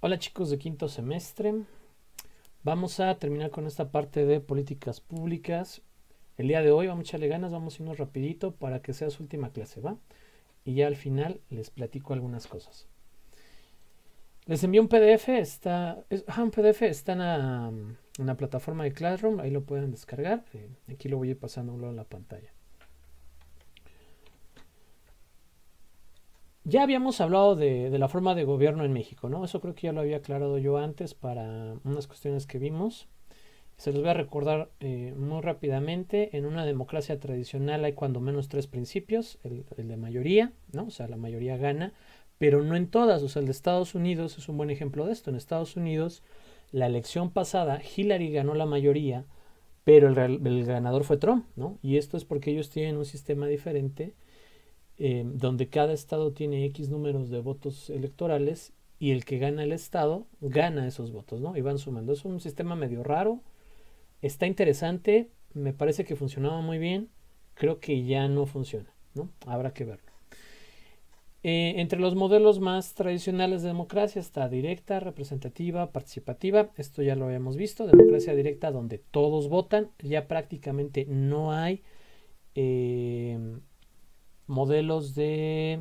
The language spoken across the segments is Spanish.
Hola chicos de quinto semestre. Vamos a terminar con esta parte de políticas públicas. El día de hoy vamos a echarle ganas, vamos a irnos rapidito para que sea su última clase, ¿va? Y ya al final les platico algunas cosas. Les envío un PDF, un PDF está en la plataforma de Classroom, ahí lo pueden descargar. Aquí lo voy a ir pasando a un lado en la pantalla. Ya habíamos hablado de la forma de gobierno en México, ¿no? Eso creo que ya lo había aclarado yo antes para unas cuestiones que vimos. Se los voy a recordar muy rápidamente. En una democracia tradicional hay cuando menos tres principios. El de mayoría, ¿no? O sea, la mayoría gana, pero no en todas. O sea, el de Estados Unidos es un buen ejemplo de esto. En Estados Unidos, la elección pasada, Hillary ganó la mayoría, pero el ganador fue Trump, ¿no? Y esto es porque ellos tienen un sistema diferente donde cada estado tiene X números de votos electorales y el que gana el estado gana esos votos, ¿no? Y van sumando. Es un sistema medio raro. Está interesante, me parece que funcionaba muy bien, creo que ya no funciona, ¿no? Habrá que verlo. Entre los modelos más tradicionales de democracia está directa, representativa, participativa. Esto ya lo habíamos visto. Democracia directa donde todos votan. Ya prácticamente no hay eh, modelos de...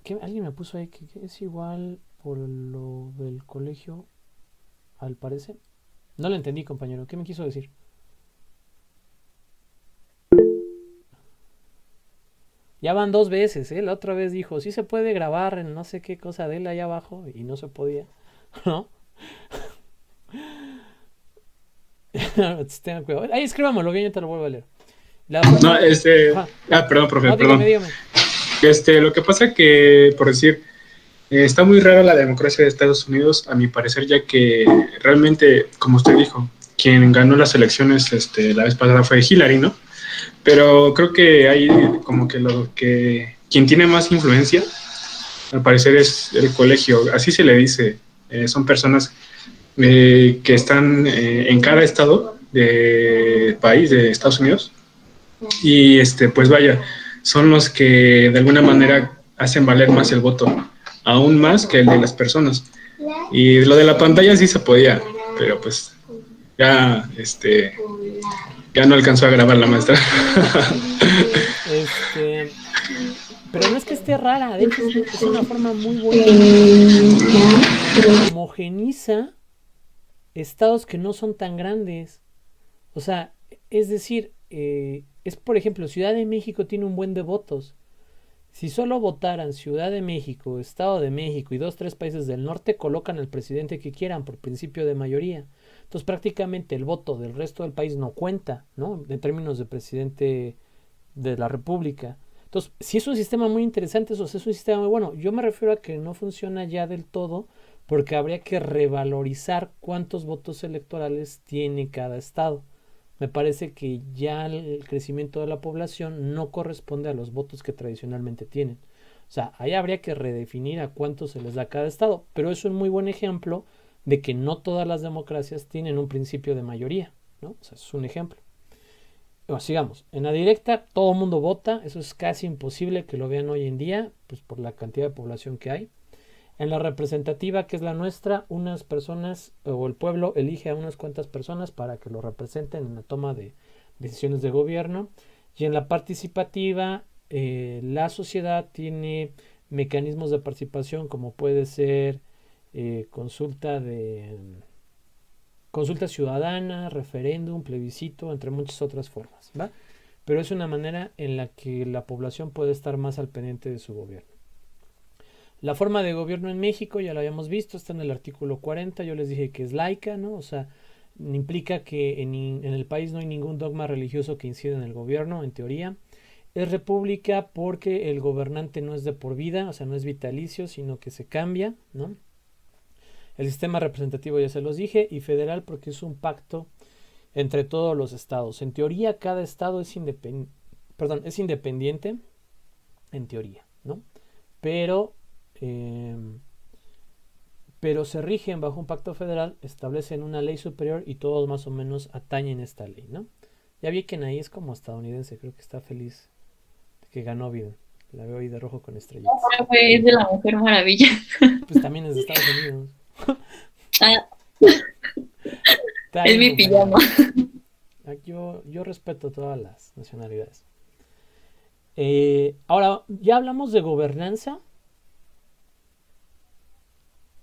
¿Qué? Alguien me puso ahí que es igual por lo del colegio, al parecer. No lo entendí, compañero. ¿Qué me quiso decir? Ya van dos veces, ¿eh? La otra vez dijo, sí se puede grabar en no sé qué cosa de él allá abajo y no se podía, ¿no? Tengan cuidado. Ahí escríbamelo bien, yo te lo vuelvo a leer. La No, forma... Ajá. perdón, profe, No, dígame, perdón. dígame. Lo que pasa que, por decir, está muy rara la democracia de Estados Unidos, a mi parecer, ya que realmente, como usted dijo, quien ganó las elecciones la vez pasada fue Hillary, ¿no? Pero creo que hay como que quien tiene más influencia, al parecer, es el colegio, así se le dice. Son personas que están en cada estado de país de Estados Unidos y pues vaya, son los que de alguna manera hacen valer más el voto, aún más que el de las personas. Y lo de la pantalla sí se podía, pero pues ya, ya no alcanzó a grabar la maestra. Este... Pero no es que esté rara, de hecho es una forma muy buena porque homogeniza estados que no son tan grandes. O sea, es decir, es por ejemplo, Ciudad de México tiene un buen de votos. Si solo votaran Ciudad de México, Estado de México y dos, tres países del norte, colocan al presidente que quieran por principio de mayoría. Entonces prácticamente el voto del resto del país no cuenta, ¿no? En términos de presidente de la República. Entonces, si es un sistema muy interesante, eso es un sistema muy bueno. Yo me refiero a que no funciona ya del todo porque habría que revalorizar cuántos votos electorales tiene cada estado. Me parece que ya el crecimiento de la población no corresponde a los votos que tradicionalmente tienen. O sea, ahí habría que redefinir a cuánto se les da a cada estado, pero es un muy buen ejemplo de que no todas las democracias tienen un principio de mayoría, ¿no? O sea, es un ejemplo. Bueno, sigamos. En la directa todo el mundo vota, eso es casi imposible que lo vean hoy en día, pues por la cantidad de población que hay. En la representativa, que es la nuestra, unas personas o el pueblo elige a unas cuantas personas para que lo representen en la toma de decisiones de gobierno. Y en la participativa, la sociedad tiene mecanismos de participación como puede ser consulta de consulta ciudadana, referéndum, plebiscito, entre muchas otras formas, ¿va? Pero es una manera en la que la población puede estar más al pendiente de su gobierno. La forma de gobierno en México, ya lo habíamos visto, está en el artículo 40, yo les dije que es laica, ¿no? O sea, implica que en el país no hay ningún dogma religioso que incida en el gobierno, en teoría. Es república porque el gobernante no es de por vida, o sea, no es vitalicio, sino que se cambia, ¿no? El sistema representativo ya se los dije, y federal porque es un pacto entre todos los estados. En teoría, cada estado es independiente, en teoría, ¿no? Pero eh, pero se rigen bajo un pacto federal, establecen una ley superior y todos más o menos atañen esta ley, ¿no? Ya vi que ahí es como estadounidense, creo que está feliz de que ganó Biden. La veo ahí de rojo con estrellitas. Ahora fue de la Mujer Maravilla. Pues también es de Estados Unidos. Ah, Está es bien mi bufeado. pijama. Yo respeto todas las nacionalidades. Ahora, ya hablamos de gobernanza.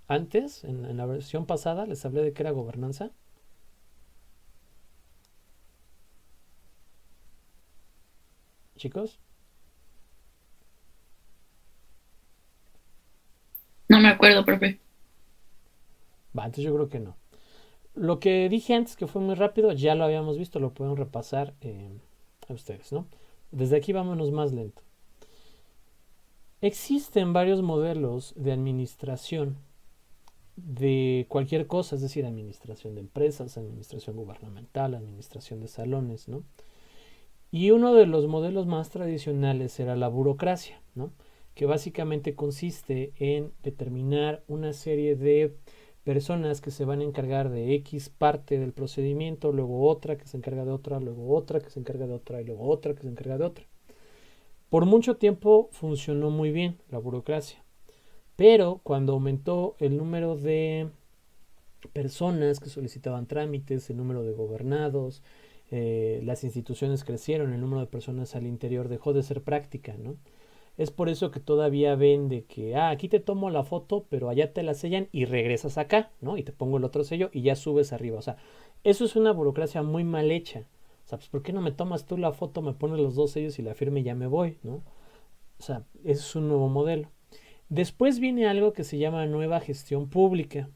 Antes, en la versión pasada, les hablé de qué era gobernanza. Chicos, No me acuerdo, profe. va, entonces yo creo que no. Lo que dije antes, que fue muy rápido, ya lo habíamos visto, lo pueden repasar a ustedes, ¿no? Desde aquí vámonos más lento. Existen varios modelos de administración de cualquier cosa, es decir, administración de empresas, administración gubernamental, administración de salones, ¿no? Y uno de los modelos más tradicionales era la burocracia, ¿no? Que básicamente consiste en determinar una serie de personas que se van a encargar de X parte del procedimiento, luego otra que se encarga de otra, luego otra que se encarga de otra y luego otra que se encarga de otra. Por mucho tiempo funcionó muy bien la burocracia, pero cuando aumentó el número de personas que solicitaban trámites, el número de gobernados, las instituciones crecieron, el número de personas al interior dejó de ser práctica, ¿no? Es por eso que todavía ven de que, aquí te tomo la foto, pero allá te la sellan y regresas acá, ¿no? Y te pongo el otro sello y ya subes arriba. O sea, eso es una burocracia muy mal hecha. O sea, pues ¿por qué no me tomas tú la foto, me pones los dos sellos y la firma y ya me voy, ¿no? O sea, ese es un nuevo modelo. Después viene algo que se llama nueva gestión pública.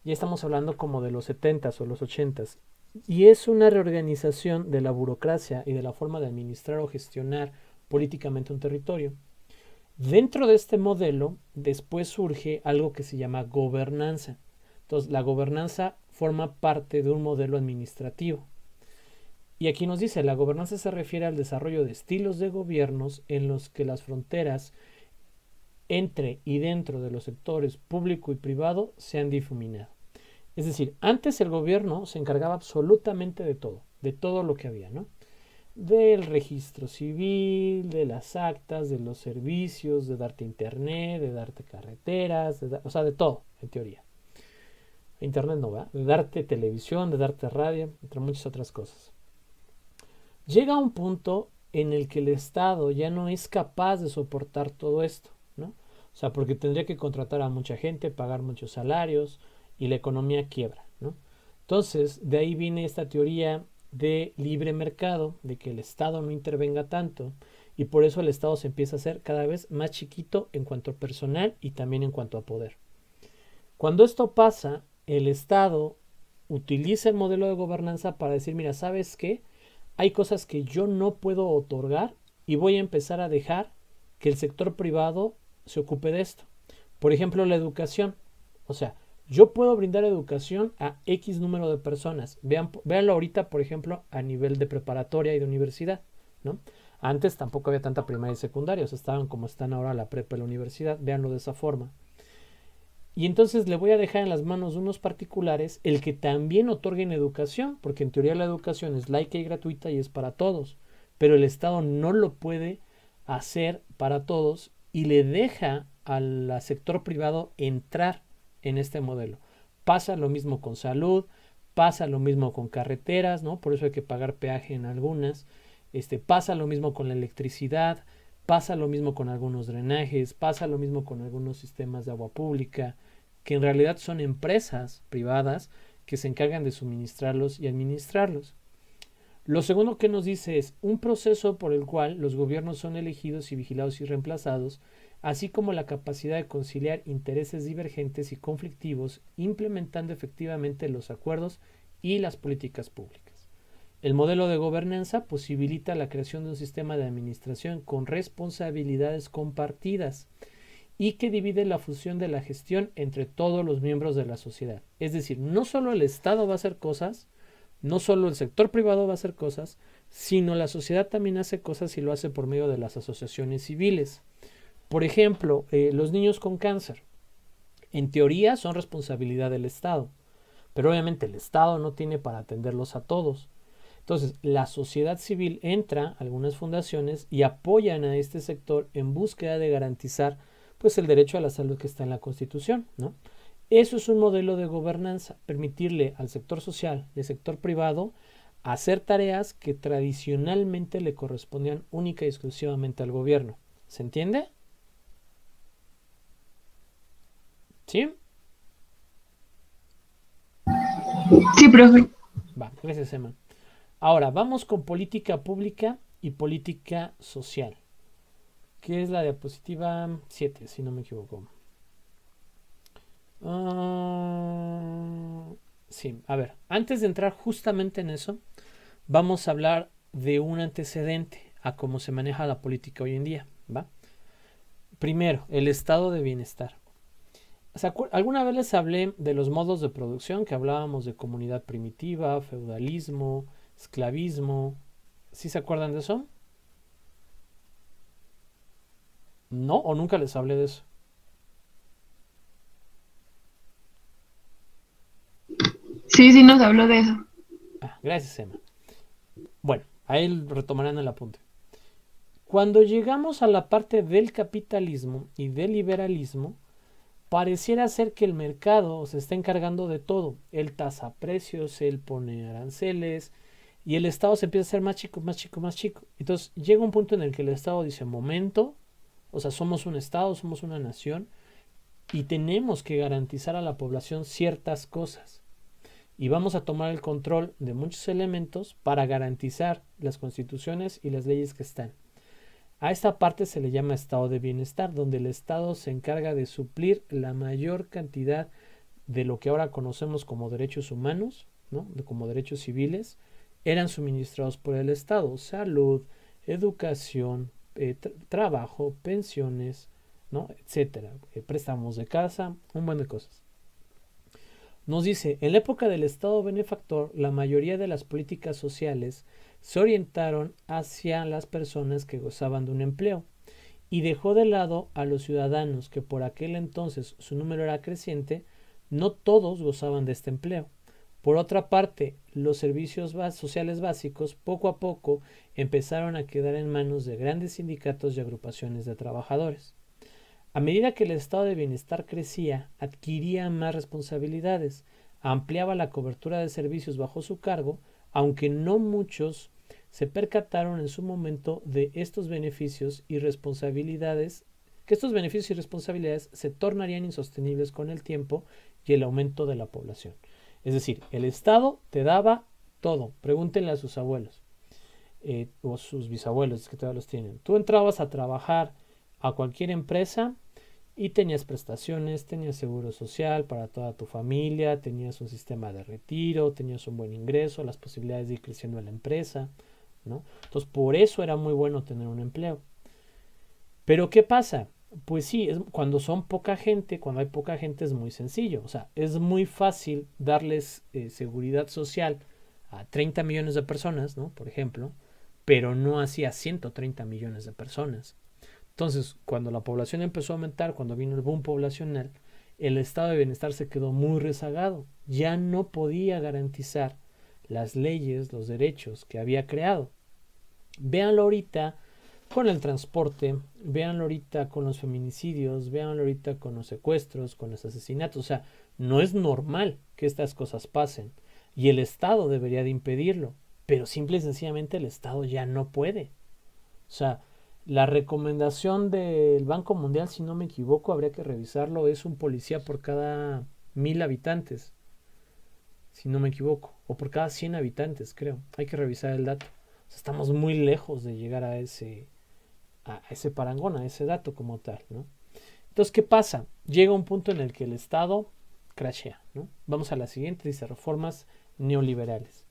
Ya estamos hablando como de los 70s o los 80s. Y es una reorganización de la burocracia y de la forma de administrar o gestionar políticamente un territorio. Dentro de este modelo, después surge algo que se llama gobernanza. Entonces, la gobernanza forma parte de un modelo administrativo. Y aquí nos dice, la gobernanza se refiere al desarrollo de estilos de gobiernos en los que las fronteras entre y dentro de los sectores público y privado se han difuminado. Es decir, antes el gobierno se encargaba absolutamente de todo lo que había, ¿no? Del registro civil, de las actas, de los servicios, de darte internet, de darte carreteras, o sea, de todo, en teoría. Internet no va, de darte televisión, de darte radio, entre muchas otras cosas. Llega un punto en el que el Estado ya no es capaz de soportar todo esto, ¿no? O sea, porque tendría que contratar a mucha gente, pagar muchos salarios y la economía quiebra, ¿no? Entonces, de ahí viene esta teoría de libre mercado, de que el Estado no intervenga tanto y por eso el Estado se empieza a hacer cada vez más chiquito en cuanto a personal y también en cuanto a poder. Cuando esto pasa, el Estado utiliza el modelo de gobernanza para decir, mira, ¿sabes qué? Hay cosas que yo no puedo otorgar y voy a empezar a dejar que el sector privado se ocupe de esto. Por ejemplo, la educación. O sea, yo puedo brindar educación a X número de personas. Véanlo ahorita, por ejemplo, a nivel de preparatoria y de universidad, ¿no? Antes tampoco había tanta primaria y secundaria, o sea, estaban como están ahora la prepa y la universidad. Véanlo de esa forma. Y entonces le voy a dejar en las manos de unos particulares el que también otorguen educación, porque en teoría la educación es laica y gratuita y es para todos, pero el Estado no lo puede hacer para todos y le deja al sector privado entrar en este modelo. Pasa lo mismo con salud, pasa lo mismo con carreteras, ¿no? Por eso hay que pagar peaje en algunas. Pasa lo mismo con la electricidad, pasa lo mismo con algunos drenajes, pasa lo mismo con algunos sistemas de agua pública, que en realidad son empresas privadas que se encargan de suministrarlos y administrarlos. Lo segundo que nos dice es un proceso por el cual los gobiernos son elegidos y vigilados y reemplazados, así como la capacidad de conciliar intereses divergentes y conflictivos, implementando efectivamente los acuerdos y las políticas públicas. El modelo de gobernanza posibilita la creación de un sistema de administración con responsabilidades compartidas y que divide la función de la gestión entre todos los miembros de la sociedad. Es decir, no solo el Estado va a hacer cosas, no solo el sector privado va a hacer cosas, sino la sociedad también hace cosas y lo hace por medio de las asociaciones civiles. Por ejemplo, los niños con cáncer. En teoría son responsabilidad del Estado, pero obviamente el Estado no tiene para atenderlos a todos. Entonces, la sociedad civil entra, algunas fundaciones, y apoyan a este sector en búsqueda de garantizar pues el derecho a la salud que está en la Constitución, ¿no? Eso es un modelo de gobernanza, permitirle al sector social y al sector privado hacer tareas que tradicionalmente le correspondían única y exclusivamente al gobierno. ¿Se entiende? ¿Sí? Sí, profe. Va, gracias, Emma. Ahora, vamos con política pública y política social, que es la diapositiva 7, si no me equivoco. Sí, a ver, antes de entrar justamente en eso, vamos a hablar de un antecedente a cómo se maneja la política hoy en día, ¿va? Primero, el estado de bienestar. Alguna vez les hablé de los modos de producción, que hablábamos de comunidad primitiva, feudalismo, esclavismo. ¿Sí se acuerdan de eso? ¿No? ¿O nunca les hablé de eso? Sí, sí nos habló de eso. Gracias, Emma. Bueno, ahí retomarán el apunte. Cuando llegamos a la parte del capitalismo y del liberalismo, pareciera ser que el mercado se está encargando de todo. Él tasa precios, él pone aranceles y el Estado se empieza a hacer más chico, más chico, más chico. Entonces llega un punto en el que el Estado dice, momento, o sea, somos un Estado, somos una nación y tenemos que garantizar a la población ciertas cosas. Y vamos a tomar el control de muchos elementos para garantizar las constituciones y las leyes que están. A esta parte se le llama estado de bienestar, donde el Estado se encarga de suplir la mayor cantidad de lo que ahora conocemos como derechos humanos, ¿no? Como derechos civiles, eran suministrados por el Estado: salud, educación, trabajo, pensiones, ¿no? Etcétera, préstamos de casa, un buen de cosas. Nos dice, en la época del Estado benefactor, la mayoría de las políticas sociales se orientaron hacia las personas que gozaban de un empleo y dejó de lado a los ciudadanos que por aquel entonces su número era creciente. No todos gozaban de este empleo. Por otra parte, los servicios sociales básicos poco a poco empezaron a quedar en manos de grandes sindicatos y agrupaciones de trabajadores. A medida que el estado de bienestar crecía, adquiría más responsabilidades, ampliaba la cobertura de servicios bajo su cargo, aunque no muchos se percataron en su momento de estos beneficios y responsabilidades, que estos beneficios y responsabilidades se tornarían insostenibles con el tiempo y el aumento de la población. Es decir, el Estado te daba todo. Pregúntenle a sus abuelos o sus bisabuelos, que todavía los tienen. Tú entrabas a trabajar a cualquier empresa y tenías prestaciones, tenías seguro social para toda tu familia, tenías un sistema de retiro, tenías un buen ingreso, las posibilidades de ir creciendo en la empresa, ¿no? Entonces, por eso era muy bueno tener un empleo. Pero ¿qué pasa? Pues sí, cuando son poca gente, cuando hay poca gente es muy sencillo. O sea, es muy fácil darles seguridad social a 30 millones de personas, ¿no? Por ejemplo, pero no así a 130 millones de personas. Entonces, cuando la población empezó a aumentar, cuando vino el boom poblacional, el estado de bienestar se quedó muy rezagado. Ya no podía garantizar las leyes, los derechos que había creado. Véanlo ahorita con el transporte, véanlo ahorita con los feminicidios, véanlo ahorita con los secuestros, con los asesinatos. O sea, no es normal que estas cosas pasen y el Estado debería de impedirlo, pero simple y sencillamente el Estado ya no puede. O sea, la recomendación del Banco Mundial, si no me equivoco, habría que revisarlo, es un policía por cada 1000 habitantes, si no me equivoco, o por cada 100 habitantes, creo. Hay que revisar el dato. O sea, estamos muy lejos de llegar a ese parangón, a ese dato como tal, ¿no? Entonces, ¿qué pasa? Llega un punto en el que el Estado crashea, ¿no? Vamos a la siguiente, dice reformas neoliberales.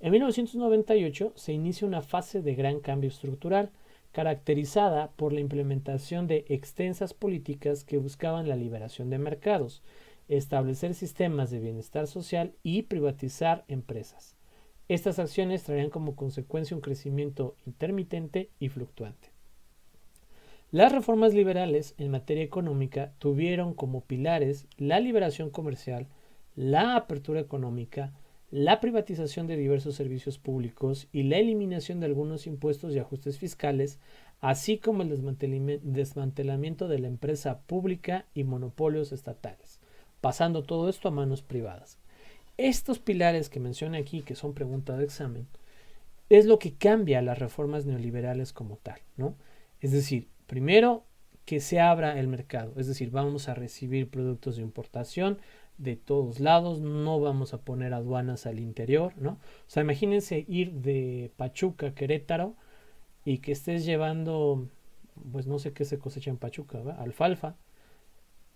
En 1998 se inicia una fase de gran cambio estructural, caracterizada por la implementación de extensas políticas que buscaban la liberación de mercados, establecer sistemas de bienestar social y privatizar empresas. Estas acciones traían como consecuencia un crecimiento intermitente y fluctuante. Las reformas liberales en materia económica tuvieron como pilares la liberación comercial, la apertura económica, la privatización de diversos servicios públicos y la eliminación de algunos impuestos y ajustes fiscales, así como el desmantelamiento de la empresa pública y monopolios estatales, pasando todo esto a manos privadas. Estos pilares que menciona aquí, que son pregunta de examen, es lo que cambia las reformas neoliberales como tal, ¿no? Es decir, primero, que se abra el mercado, es decir, vamos a recibir productos de importación de todos lados, no vamos a poner aduanas al interior, ¿no? O sea, imagínense ir de Pachuca a Querétaro y que estés llevando, pues no sé qué se cosecha en Pachuca, ¿verdad? Alfalfa,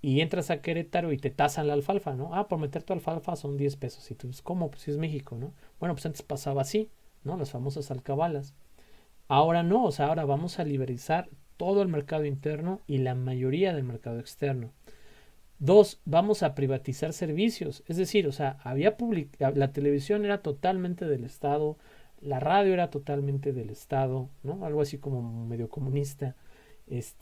y entras a Querétaro y te tasan la alfalfa, ¿no? Ah, por meter tu alfalfa son 10 pesos. Y tú, pues, ¿cómo? Pues si es México, ¿no? Bueno, pues antes pasaba así, ¿no? Las famosas alcabalas. Ahora no, o sea, ahora vamos a liberalizar todo el mercado interno y la mayoría del mercado externo. Dos, vamos a privatizar servicios. Es decir, o sea, la televisión era totalmente del Estado, la radio era totalmente del Estado, ¿no? Algo así como medio comunista.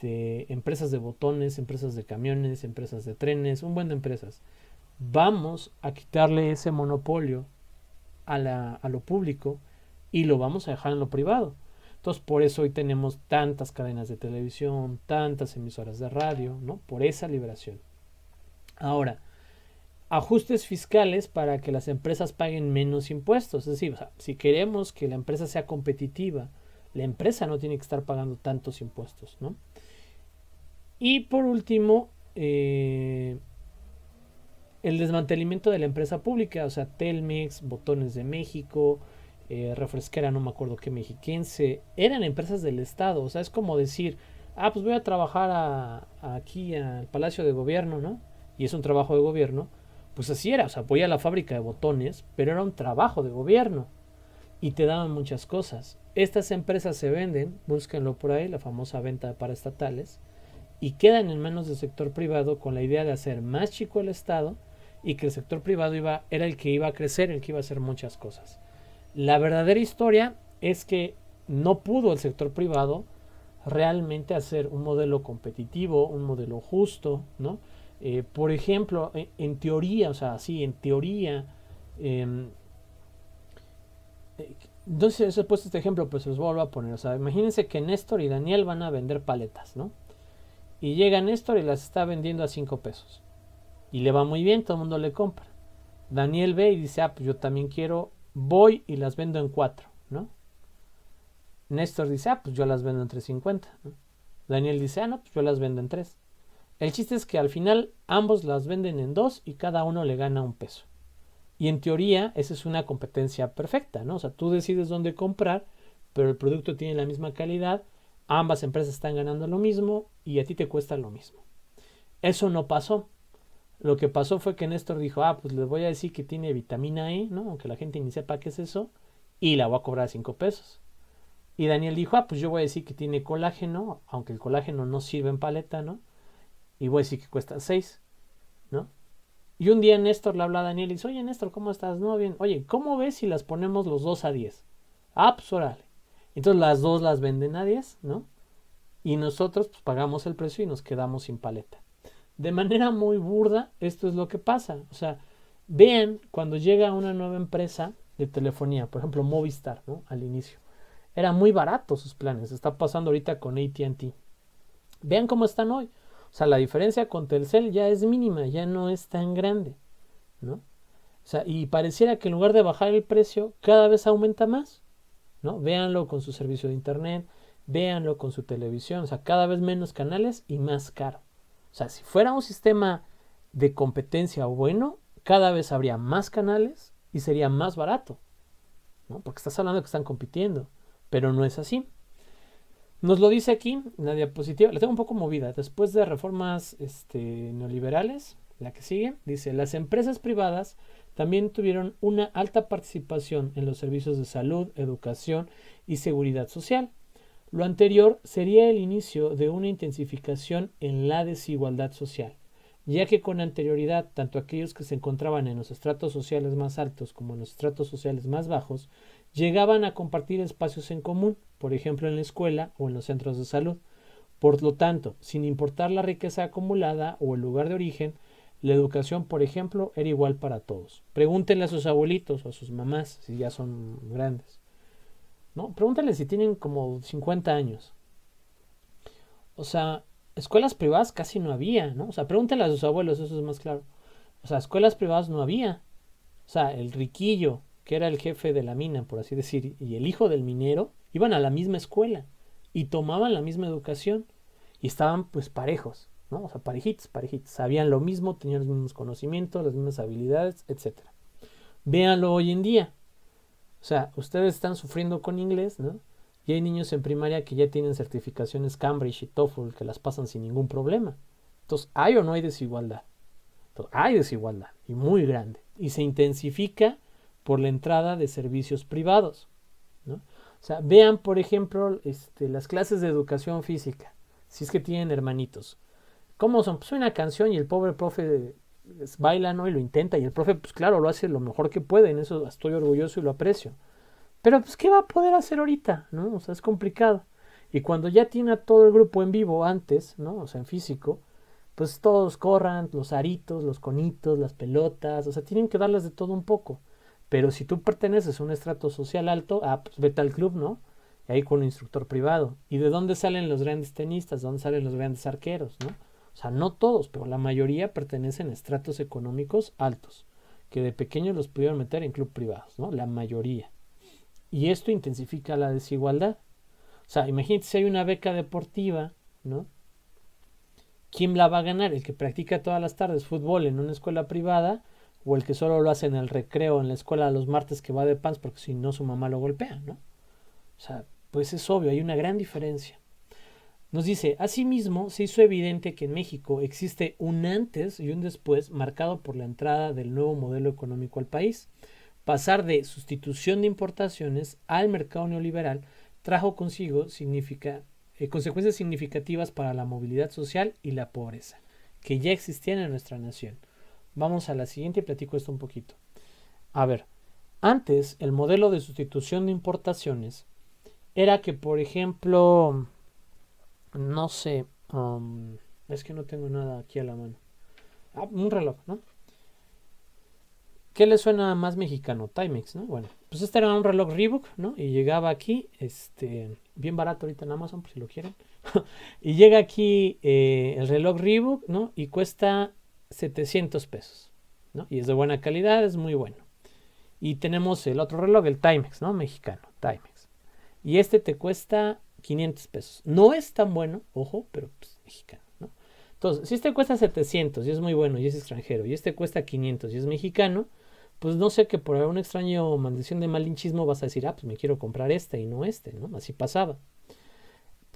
Empresas de botones, empresas de camiones, empresas de trenes, un buen de empresas. Vamos a quitarle ese monopolio a lo público y lo vamos a dejar en lo privado. Entonces, por eso hoy tenemos tantas cadenas de televisión, tantas emisoras de radio, ¿no? Por esa liberación. Ahora, ajustes fiscales para que las empresas paguen menos impuestos. Es decir, o sea, si queremos que la empresa sea competitiva, la empresa no tiene que estar pagando tantos impuestos, ¿no? Y por último, el desmantelamiento de la empresa pública, o sea, Telmex, Botones de México, Refresquera, no me acuerdo qué mexiquense, eran empresas del Estado. O sea, es como decir, pues voy a trabajar aquí al Palacio de Gobierno, ¿no? Y es un trabajo de gobierno. Pues así era, o sea, voy a la fábrica de botones, pero era un trabajo de gobierno y te daban muchas cosas. Estas empresas se venden, búsquenlo por ahí, la famosa venta para estatales, y quedan en manos del sector privado con la idea de hacer más chico el Estado y que el sector privado era el que iba a crecer, el que iba a hacer muchas cosas. La verdadera historia es que no pudo el sector privado realmente hacer un modelo competitivo, un modelo justo, ¿no? Por ejemplo, en teoría, o sea, sí, en teoría, no sé si he puesto este ejemplo, pero se los vuelvo a poner. O sea, imagínense que Néstor y Daniel van a vender paletas, ¿no? Y llega Néstor y las está vendiendo a 5 pesos. Y le va muy bien, todo el mundo le compra. Daniel ve y dice, pues yo también quiero, voy y las vendo en 4, ¿no? Néstor dice, pues yo las vendo en 3.50, ¿no? Daniel dice, no, pues yo las vendo en 3. El chiste es que al final ambos las venden en 2 y cada uno le gana 1 peso. Y en teoría esa es una competencia perfecta, ¿no? O sea, tú decides dónde comprar, pero el producto tiene la misma calidad, ambas empresas están ganando lo mismo y a ti te cuesta lo mismo. Eso no pasó. Lo que pasó fue que Néstor dijo, pues les voy a decir que tiene vitamina E, ¿no? Aunque la gente ni sepa qué es eso, y la voy a cobrar a 5 pesos. Y Daniel dijo, pues yo voy a decir que tiene colágeno, aunque el colágeno no sirve en paleta, ¿no? Y voy a decir que cuesta 6, ¿no? Y un día Néstor le habla a Daniel y dice, oye Néstor, ¿cómo estás? No, bien. Oye, ¿cómo ves si las ponemos los dos a 10? Pues órale. Entonces las dos las venden a 10, ¿no? Y nosotros pues pagamos el precio y nos quedamos sin paleta. De manera muy burda, esto es lo que pasa. O sea, vean cuando llega una nueva empresa de telefonía, por ejemplo Movistar, ¿no? Al inicio. Era muy barato sus planes. Está pasando ahorita con AT&T. Vean cómo están hoy. O sea, la diferencia con Telcel ya es mínima, ya no es tan grande, ¿no? O sea, y pareciera que en lugar de bajar el precio, cada vez aumenta más, ¿no? Véanlo con su servicio de internet, véanlo con su televisión, o sea, cada vez menos canales y más caro. O sea, si fuera un sistema de competencia bueno, cada vez habría más canales y sería más barato, ¿no? Porque estás hablando de que están compitiendo, pero no es así. Nos lo dice aquí en la diapositiva, la tengo un poco movida. Después de reformas neoliberales, la que sigue, dice, las empresas privadas también tuvieron una alta participación en los servicios de salud, educación y seguridad social. Lo anterior sería el inicio de una intensificación en la desigualdad social, ya que con anterioridad tanto aquellos que se encontraban en los estratos sociales más altos como en los estratos sociales más bajos llegaban a compartir espacios en común, por ejemplo en la escuela o en los centros de salud. Por lo tanto, sin importar la riqueza acumulada o el lugar de origen, la educación, por ejemplo, era igual para todos. Pregúntenle a sus abuelitos o a sus mamás si ya son grandes, ¿no? Pregúntenle si tienen como 50 años. O sea, escuelas privadas casi no había, ¿no? O sea, pregúntale a sus abuelos, eso es más claro. O sea, escuelas privadas no había. O sea, el riquillo, que era el jefe de la mina, por así decir, y el hijo del minero, iban a la misma escuela y tomaban la misma educación y estaban pues parejos, ¿no? O sea, parejitos, parejitos. Sabían lo mismo, tenían los mismos conocimientos, las mismas habilidades, etcétera. Véanlo hoy en día. O sea, ustedes están sufriendo con inglés, ¿no? Y hay niños en primaria que ya tienen certificaciones Cambridge y TOEFL que las pasan sin ningún problema. Entonces, ¿hay o no hay desigualdad? Entonces, hay desigualdad y muy grande. Y se intensifica por la entrada de servicios privados, ¿no? O sea, vean, por ejemplo, las clases de educación física, si es que tienen hermanitos. ¿Cómo son? Pues una canción y el pobre profe baila, ¿no? Y lo intenta y el profe, pues claro, lo hace lo mejor que puede, en eso estoy orgulloso y lo aprecio. Pero pues, ¿qué va a poder hacer ahorita? ¿No? O sea, es complicado. Y cuando ya tiene a todo el grupo en vivo antes, ¿no? O sea, en físico, pues todos corran, los aritos, los conitos, las pelotas, o sea, tienen que darles de todo un poco. Pero si tú perteneces a un estrato social alto, pues vete al club, ¿no? Y ahí con un instructor privado. ¿Y de dónde salen los grandes tenistas? ¿De dónde salen los grandes arqueros, no? O sea, no todos, pero la mayoría pertenecen a estratos económicos altos, que de pequeños los pudieron meter en club privados, ¿no? La mayoría. Y esto intensifica la desigualdad. O sea, imagínate si hay una beca deportiva, ¿no? ¿Quién la va a ganar? ¿El que practica todas las tardes fútbol en una escuela privada o el que solo lo hace en el recreo en la escuela los martes que va de pants porque si no su mamá lo golpea, ¿no? O sea, pues es obvio, hay una gran diferencia. Nos dice, asimismo, se hizo evidente que en México existe un antes y un después marcado por la entrada del nuevo modelo económico al país. Pasar de sustitución de importaciones al mercado neoliberal trajo consigo consecuencias significativas para la movilidad social y la pobreza, que ya existían en nuestra nación. Vamos a la siguiente y platico esto un poquito. A ver, antes el modelo de sustitución de importaciones era que, por ejemplo, no sé, es que no tengo nada aquí a la mano. Un reloj, ¿no? ¿Qué le suena más mexicano? Timex, ¿no? Bueno, pues este era un reloj Reebok, ¿no? Y llegaba aquí, bien barato ahorita en Amazon, por si lo quieren. Y llega aquí el reloj Reebok, ¿no? Y cuesta 700 pesos, ¿no? Y es de buena calidad, es muy bueno. Y tenemos el otro reloj, el Timex, ¿no? Mexicano, Timex. Y este te cuesta 500 pesos. No es tan bueno, ojo, pero pues mexicano, ¿no? Entonces, si este cuesta 700 y es muy bueno y es extranjero, y este cuesta 500 y es mexicano, pues no sé, que por algún extraño maldición de malinchismo vas a decir, pues me quiero comprar este y no este, ¿no? Así pasaba.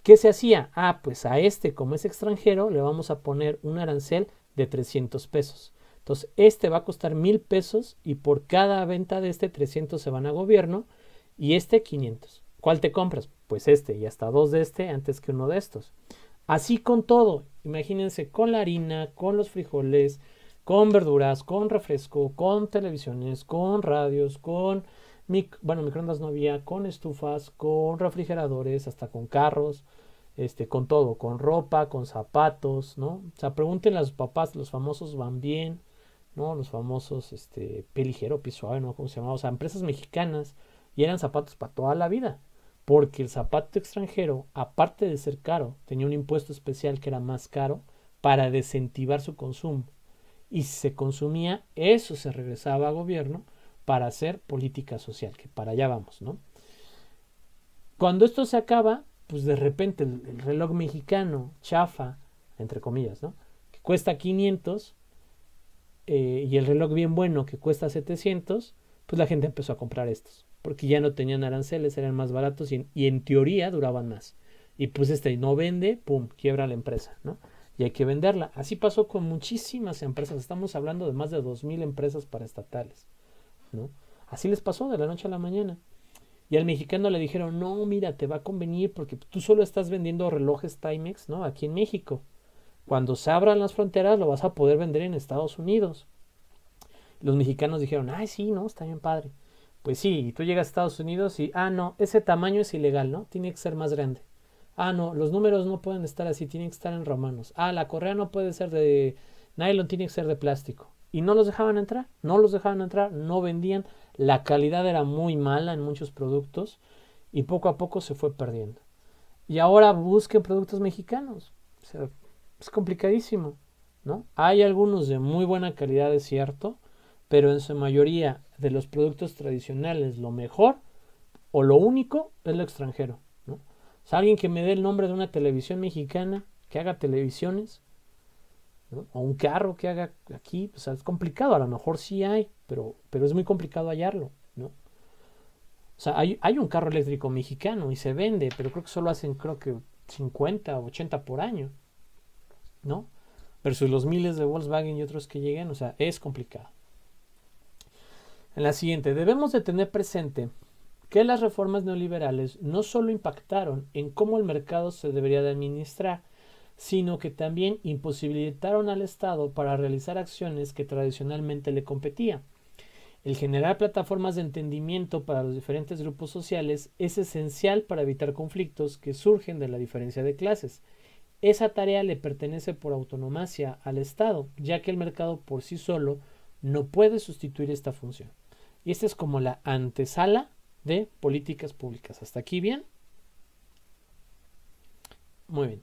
¿Qué se hacía? Pues a este, como es extranjero, le vamos a poner un arancel de 300 pesos. Entonces, este va a costar 1000 pesos y por cada venta de este 300 se van a gobierno y este 500. ¿Cuál te compras? Pues este y hasta dos de este antes que uno de estos. Así con todo. Imagínense con la harina, con los frijoles, con verduras, con refresco, con televisiones, con radios, con microondas no había, con estufas, con refrigeradores, hasta con carros, con todo, con ropa, con zapatos, ¿no? O sea, pregúntenle a sus papás, los famosos Van Bien, ¿no? Los famosos Pie Ligero, Pie Suave, ¿no? ¿Cómo se llamaba? O sea, empresas mexicanas y eran zapatos para toda la vida. Porque el zapato extranjero, aparte de ser caro, tenía un impuesto especial que era más caro para desincentivar su consumo. Y si se consumía, eso se regresaba a gobierno para hacer política social, que para allá vamos, ¿no? Cuando esto se acaba, pues de repente el reloj mexicano, chafa, entre comillas, ¿no? Que cuesta 500 y el reloj bien bueno que cuesta 700, pues la gente empezó a comprar estos, porque ya no tenían aranceles, eran más baratos y en teoría duraban más. Y pues no vende, pum, quiebra la empresa, ¿no? Y hay que venderla. Así pasó con muchísimas empresas. Estamos hablando de más de 2000 empresas paraestatales, ¿no? Así les pasó de la noche a la mañana. Y al mexicano le dijeron, no, mira, te va a convenir porque tú solo estás vendiendo relojes Timex, ¿no? Aquí en México. Cuando se abran las fronteras lo vas a poder vender en Estados Unidos. Los mexicanos dijeron, ay, sí, no, está bien padre. Pues sí, y tú llegas a Estados Unidos y, no, ese tamaño es ilegal, ¿no? Tiene que ser más grande. No, los números no pueden estar así, tienen que estar en romanos. La correa no puede ser de nylon, tiene que ser de plástico. Y no los dejaban entrar, no vendían. La calidad era muy mala en muchos productos y poco a poco se fue perdiendo. y ahora busquen productos mexicanos. O sea, es complicadísimo, ¿no? Hay algunos de muy buena calidad, es cierto, pero en su mayoría de los productos tradicionales lo mejor o lo único es lo extranjero, ¿no? O sea, alguien que me dé el nombre de una televisión mexicana, que haga televisiones, ¿no? O un carro que haga aquí, o sea, es complicado, a lo mejor sí hay, pero es muy complicado hallarlo, ¿no? O sea, hay un carro eléctrico mexicano y se vende, pero creo que solo hacen, creo que 50 o 80 por año, ¿no? Versus los miles de Volkswagen y otros que lleguen, o sea, es complicado. En la siguiente, debemos de tener presente que las reformas neoliberales no solo impactaron en cómo el mercado se debería de administrar, sino que también imposibilitaron al Estado para realizar acciones que tradicionalmente le competían. El generar plataformas de entendimiento para los diferentes grupos sociales es esencial para evitar conflictos que surgen de la diferencia de clases. Esa tarea le pertenece por autonomía al Estado, ya que el mercado por sí solo no puede sustituir esta función. Y esta es como la antesala de políticas públicas. ¿Hasta aquí bien? Muy bien.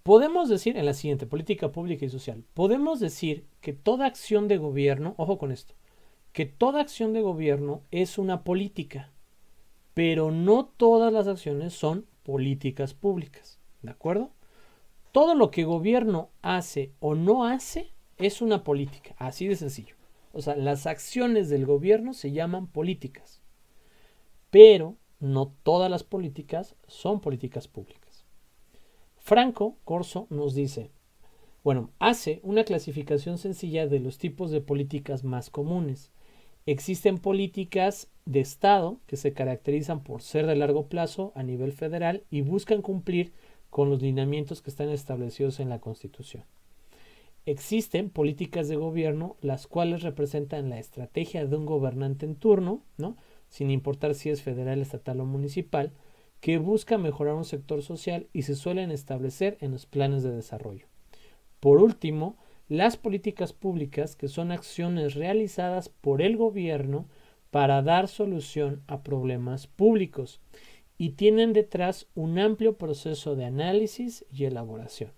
Podemos decir, en la siguiente, política pública y social, podemos decir que toda acción de gobierno, ojo con esto, que toda acción de gobierno es una política, pero no todas las acciones son políticas públicas, ¿de acuerdo? Todo lo que gobierno hace o no hace es una política, así de sencillo. O sea, las acciones del gobierno se llaman políticas, pero no todas las políticas son políticas públicas. Franco Corso nos dice, bueno, hace una clasificación sencilla de los tipos de políticas más comunes. Existen políticas de Estado que se caracterizan por ser de largo plazo a nivel federal y buscan cumplir con los lineamientos que están establecidos en la Constitución. Existen políticas de gobierno las cuales representan la estrategia de un gobernante en turno, ¿no? Sin importar si es federal, estatal o municipal, que busca mejorar un sector social y se suelen establecer en los planes de desarrollo. Por último, las políticas públicas, que son acciones realizadas por el gobierno para dar solución a problemas públicos y tienen detrás un amplio proceso de análisis y elaboración.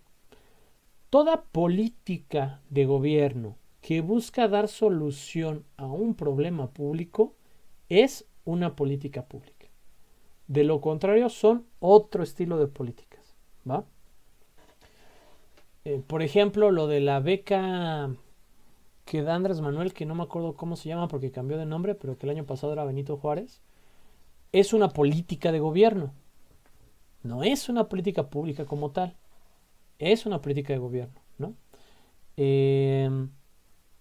Toda política de gobierno que busca dar solución a un problema público es una política pública. De lo contrario, son otro estilo de políticas, ¿va? Por ejemplo, lo de la beca que da Andrés Manuel, que no me acuerdo cómo se llama porque cambió de nombre, pero que el año pasado era Benito Juárez, es una política de gobierno. No es una política pública como tal, es una política de gobierno, ¿no?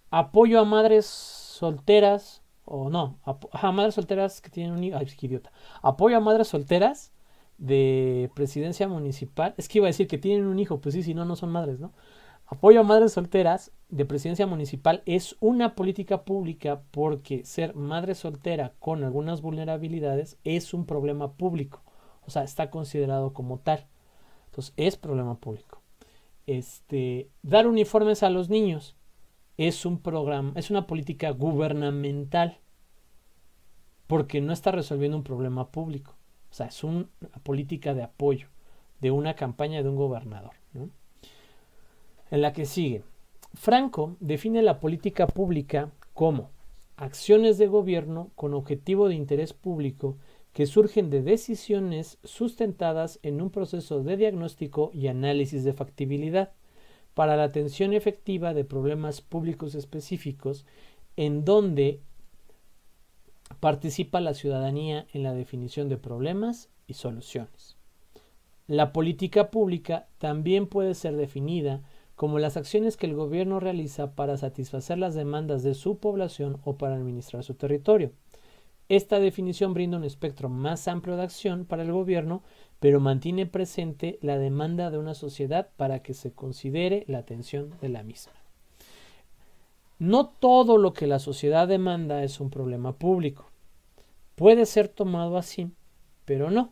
Apoyo a madres solteras, o no, a madres solteras que tienen un hijo, ay, qué idiota. Apoyo a madres solteras de presidencia municipal, es que iba a decir que tienen un hijo, pues sí, si no, no son madres, ¿no? Apoyo a madres solteras de presidencia municipal es una política pública porque ser madre soltera con algunas vulnerabilidades es un problema público, o sea, está considerado como tal, entonces es problema público. Dar uniformes a los niños es un programa, es una política gubernamental porque no está resolviendo un problema público. O sea, es una política de apoyo de una campaña de un gobernador, ¿no? En la que sigue, Franco define la política pública como acciones de gobierno con objetivo de interés público que surgen de decisiones sustentadas en un proceso de diagnóstico y análisis de factibilidad para la atención efectiva de problemas públicos específicos en donde participa la ciudadanía en la definición de problemas y soluciones. La política pública también puede ser definida como las acciones que el gobierno realiza para satisfacer las demandas de su población o para administrar su territorio. Esta definición brinda un espectro más amplio de acción para el gobierno, pero mantiene presente la demanda de una sociedad para que se considere la atención de la misma. No todo lo que la sociedad demanda es un problema público. Puede ser tomado así, pero no.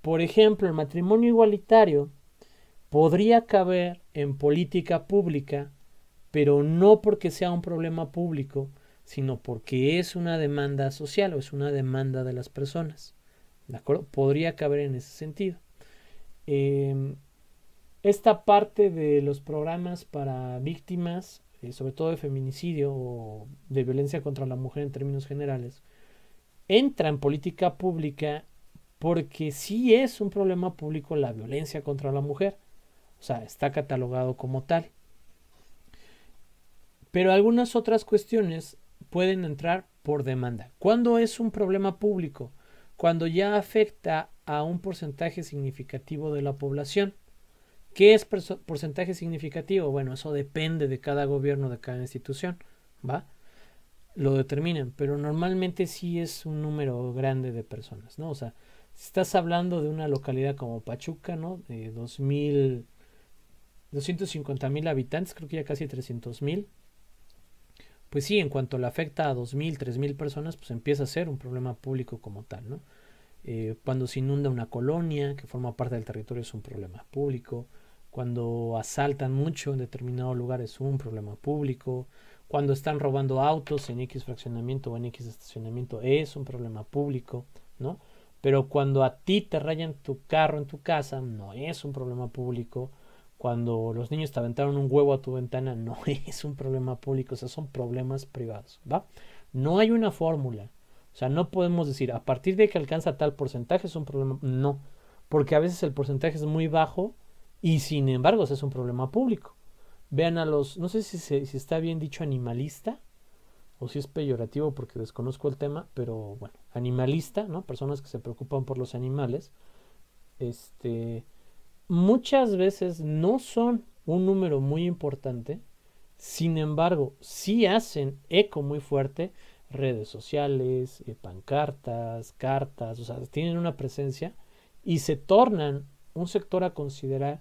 Por ejemplo, el matrimonio igualitario podría caber en política pública, pero no porque sea un problema público, sino porque es una demanda social o es una demanda de las personas. ¿De acuerdo? Podría caber en ese sentido. Eh, Esta parte de los programas para víctimas, sobre todo de feminicidio o de violencia contra la mujer en términos generales, entra en política pública porque sí es un problema público la violencia contra la mujer. O sea, está catalogado como tal. Pero algunas otras cuestiones pueden entrar por demanda. ¿Cuándo es un problema público? Cuando ya afecta a un porcentaje significativo de la población. ¿Qué es porcentaje significativo? Bueno, eso depende de cada gobierno, de cada institución, ¿va? Lo determinan, pero normalmente sí es un número grande de personas, ¿no? O sea, si estás hablando de una localidad como Pachuca, ¿no? De 250,000 habitantes, creo que ya casi 300,000, pues sí, en cuanto le afecta a 2,000, 3,000 personas, pues empieza a ser un problema público como tal, ¿no? Cuando se inunda una colonia que forma parte del territorio es un problema público. Cuando asaltan mucho en determinados lugares es un problema público. Cuando están robando autos en X fraccionamiento o en X estacionamiento es un problema público, ¿no? Pero cuando a ti te rayan tu carro en tu casa no es un problema público. Cuando los niños te aventaron un huevo a tu ventana no es un problema público, o sea, son problemas privados, ¿va? No hay una fórmula. O sea, no podemos decir a partir de que alcanza tal porcentaje es un problema. No, porque a veces el porcentaje es muy bajo y sin embargo es un problema público. Vean a los, no sé si está bien dicho animalista o si es peyorativo porque desconozco el tema, pero bueno, animalista, ¿no? Personas que se preocupan por los animales, muchas veces no son un número muy importante, sin embargo, sí hacen eco muy fuerte redes sociales, pancartas, cartas, o sea, tienen una presencia y se tornan un sector a considerar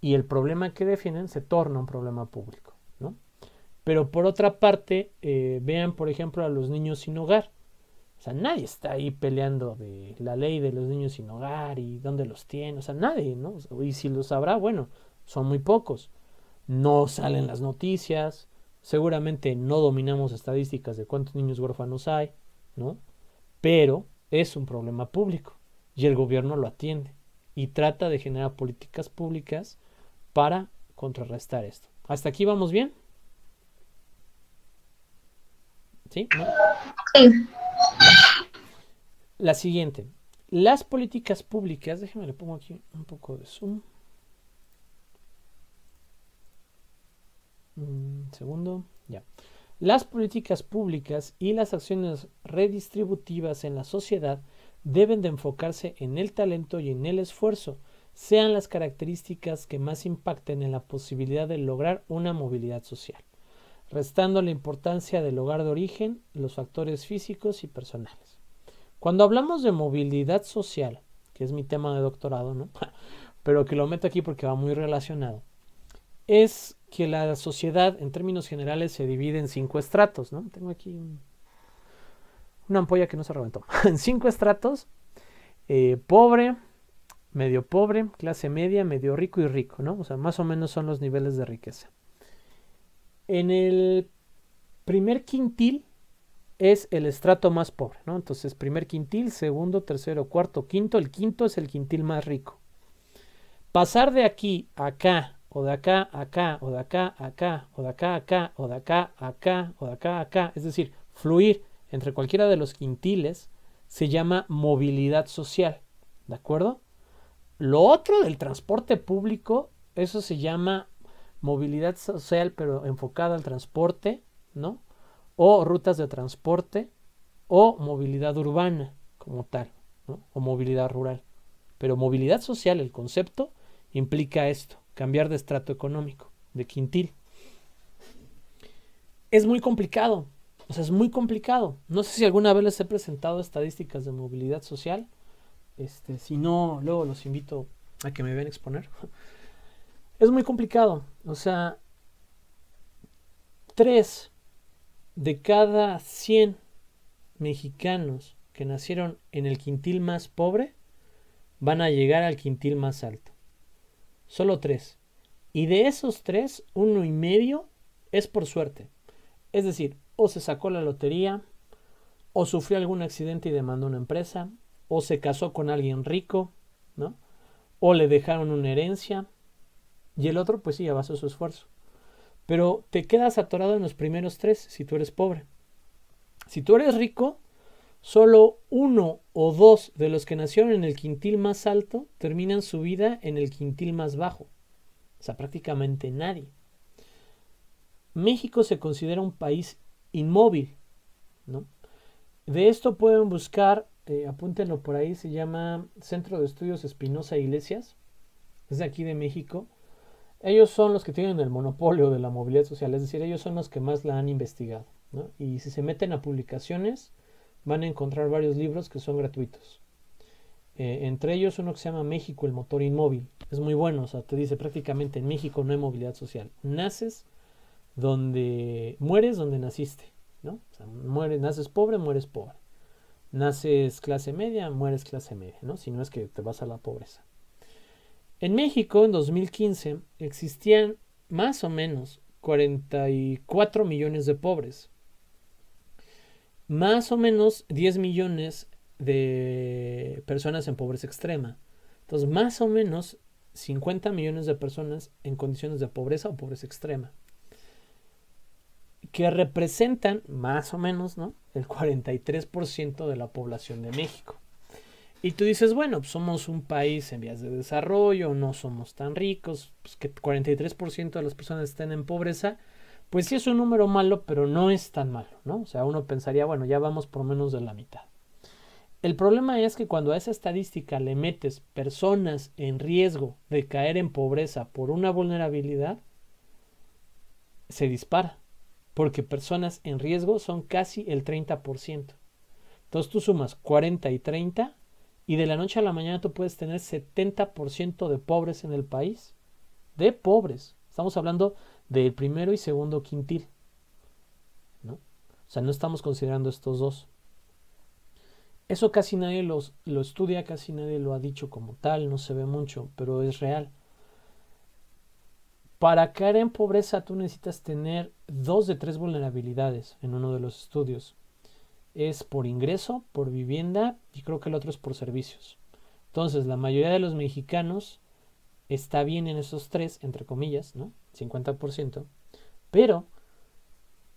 y el problema que defienden se torna un problema público, ¿no? Pero por otra parte, vean por ejemplo a los niños sin hogar. O sea, nadie está ahí peleando de la ley de los niños sin hogar y dónde los tiene. O sea, nadie, ¿no? Y si los habrá, bueno, son muy pocos. No salen las noticias. Seguramente no dominamos estadísticas de cuántos niños huérfanos hay, ¿no? Pero es un problema público y el gobierno lo atiende y trata de generar políticas públicas para contrarrestar esto. ¿Hasta aquí vamos bien? ¿Sí? ¿No? Sí. La siguiente. Las políticas públicas, déjenme le pongo aquí un poco de zoom. Segundo, ya. Las políticas públicas y las acciones redistributivas en la sociedad deben de enfocarse en el talento y en el esfuerzo, sean las características que más impacten en la posibilidad de lograr una movilidad social, restando la importancia del lugar de origen, los factores físicos y personales. Cuando hablamos de movilidad social, que es mi tema de doctorado, ¿no? Pero que lo meto aquí porque va muy relacionado, es que la sociedad en términos generales se divide en 5 estratos, ¿no? Tengo aquí una ampolla que no se reventó. En 5 estratos, pobre, medio pobre, clase media, medio rico y rico, ¿no? O sea, más o menos son los niveles de riqueza. En el primer quintil es el estrato más pobre, ¿no? Entonces, primer quintil, segundo, tercero, cuarto, quinto. El quinto es el quintil más rico. Pasar de aquí a acá, o de acá a acá, o de acá a acá, o de acá a acá, o de acá a acá, o de acá a acá, es decir, fluir entre cualquiera de los quintiles, se llama movilidad social, ¿de acuerdo? Lo otro del transporte público, eso se llama movilidad social, pero enfocada al transporte, ¿no? O rutas de transporte, o movilidad urbana como tal, ¿no? O movilidad rural. Pero movilidad social, el concepto, implica esto, cambiar de estrato económico, de quintil. Es muy complicado, o sea, es muy complicado. No sé si alguna vez les he presentado estadísticas de movilidad social. Si no, luego los invito a que me vean exponer. Es muy complicado, o sea, 3 de cada 100 mexicanos que nacieron en el quintil más pobre van a llegar al quintil más alto. Solo 3. Y de esos 3, 1,5 es por suerte. Es decir, o se sacó la lotería, o sufrió algún accidente y demandó una empresa, o se casó con alguien rico, ¿no? o le dejaron una herencia, y el otro pues sí, a base de su esfuerzo. Pero te quedas atorado en los primeros tres si tú eres pobre. Si tú eres rico, solo uno o dos de los que nacieron en el quintil más alto terminan su vida en el quintil más bajo. O sea, prácticamente nadie. México se considera un país inmóvil, ¿no? De esto pueden buscar, apúntenlo por ahí, se llama Centro de Estudios Espinosa Iglesias, es de aquí de México. Ellos son los que tienen el monopolio de la movilidad social, es decir, ellos son los que más la han investigado, ¿no? Y si se meten a publicaciones, van a encontrar varios libros que son gratuitos. Entre ellos uno que se llama México, el motor inmóvil. Es muy bueno, o sea, te dice prácticamente en México no hay movilidad social. Mueres donde naciste, ¿no? O sea, naces pobre, mueres pobre. Naces clase media, mueres clase media, ¿no? Si no es que te vas a la pobreza. En México, en 2015, existían más o menos 44 millones de pobres. Más o menos 10 millones de personas en pobreza extrema. Entonces, más o menos 50 millones de personas en condiciones de pobreza o pobreza extrema, que representan más o menos, ¿no?, el 43% de la población de México. Y tú dices, bueno, pues somos un país en vías de desarrollo, no somos tan ricos, pues que 43% de las personas estén en pobreza, pues sí es un número malo, pero no es tan malo, ¿no? O sea, uno pensaría, bueno, ya vamos por menos de la mitad. El problema es que cuando a esa estadística le metes personas en riesgo de caer en pobreza por una vulnerabilidad, se dispara, porque personas en riesgo son casi el 30%. Entonces tú sumas 40 y 30 y de la noche a la mañana tú puedes tener 70% de pobres en el país. De pobres. Estamos hablando del primero y segundo quintil, ¿no? O sea, no estamos considerando estos dos. Eso casi nadie lo estudia, casi nadie lo ha dicho como tal, no se ve mucho, pero es real. Para caer en pobreza tú necesitas tener 2 de 3 vulnerabilidades en uno de los estudios. Es por ingreso, por vivienda y creo que el otro es por servicios. Entonces, la mayoría de los mexicanos está bien en esos tres, entre comillas, ¿no? 50%, pero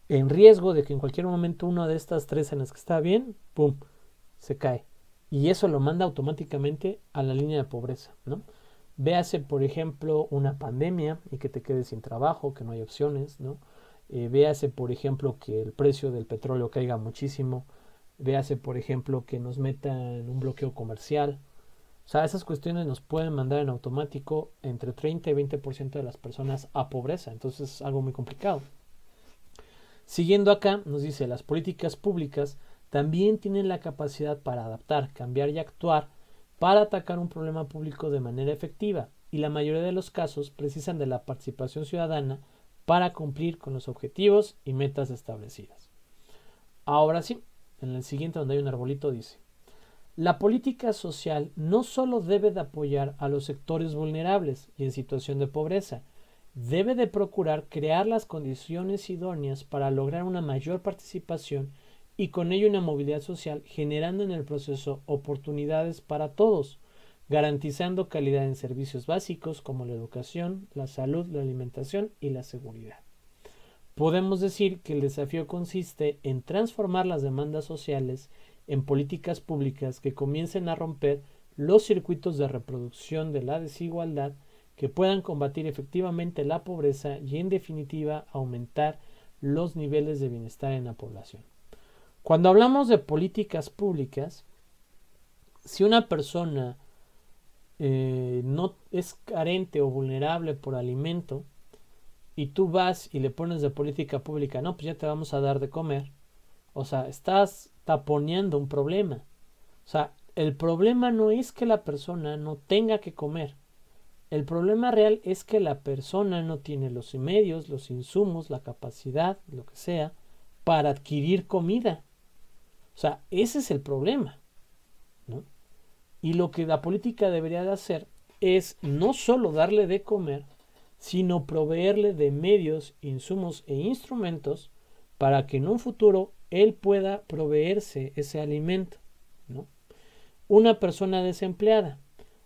en riesgo de que en cualquier momento una de estas tres en las que está bien, ¡pum!, se cae. Y eso lo manda automáticamente a la línea de pobreza, ¿no? Véase, por ejemplo, una pandemia y que te quedes sin trabajo, que no hay opciones, ¿no? Véase, por ejemplo, que el precio del petróleo caiga muchísimo. Véase, por ejemplo, que nos metan en un bloqueo comercial. O sea, esas cuestiones nos pueden mandar en automático entre 30 y 20% de las personas a pobreza. Entonces es algo muy complicado. Siguiendo acá, nos dice, las políticas públicas también tienen la capacidad para adaptar, cambiar y actuar para atacar un problema público de manera efectiva, y la mayoría de los casos precisan de la participación ciudadana para cumplir con los objetivos y metas establecidas. Ahora sí, en el siguiente donde hay un arbolito dice, la política social no solo debe de apoyar a los sectores vulnerables y en situación de pobreza, debe de procurar crear las condiciones idóneas para lograr una mayor participación y con ello una movilidad social, generando en el proceso oportunidades para todos, garantizando calidad en servicios básicos como la educación, la salud, la alimentación y la seguridad. Podemos decir que el desafío consiste en transformar las demandas sociales en políticas públicas que comiencen a romper los circuitos de reproducción de la desigualdad, que puedan combatir efectivamente la pobreza y en definitiva aumentar los niveles de bienestar en la población. Cuando hablamos de políticas públicas, si una persona no es carente o vulnerable por alimento y tú vas y le pones de política pública, no, pues ya te vamos a dar de comer, o sea, estás taponeando un problema. O sea, el problema no es que la persona no tenga que comer. El problema real es que la persona no tiene los medios, los insumos, la capacidad, lo que sea, para adquirir comida. O sea, ese es el problema, ¿no? Y lo que la política debería de hacer es no solo darle de comer, sino proveerle de medios, insumos e instrumentos para que en un futuro él pueda proveerse ese alimento, ¿no? Una persona desempleada.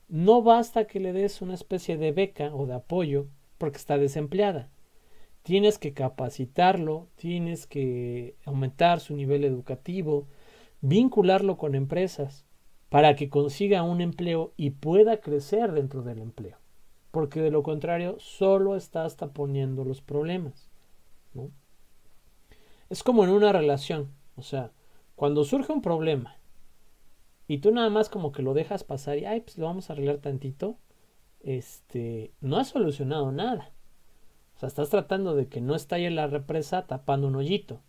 No basta que le des una especie de beca o de apoyo porque está desempleada. Tienes que capacitarlo, tienes que aumentar su nivel educativo, vincularlo con empresas para que consiga un empleo y pueda crecer dentro del empleo. Porque de lo contrario, solo estás taponiendo los problemas, ¿no? Es como en una relación. O sea, cuando surge un problema y tú nada más como que lo dejas pasar y, ay, pues lo vamos a arreglar tantito, no has solucionado nada. O sea, estás tratando de que no estalle la represa tapando un hoyito,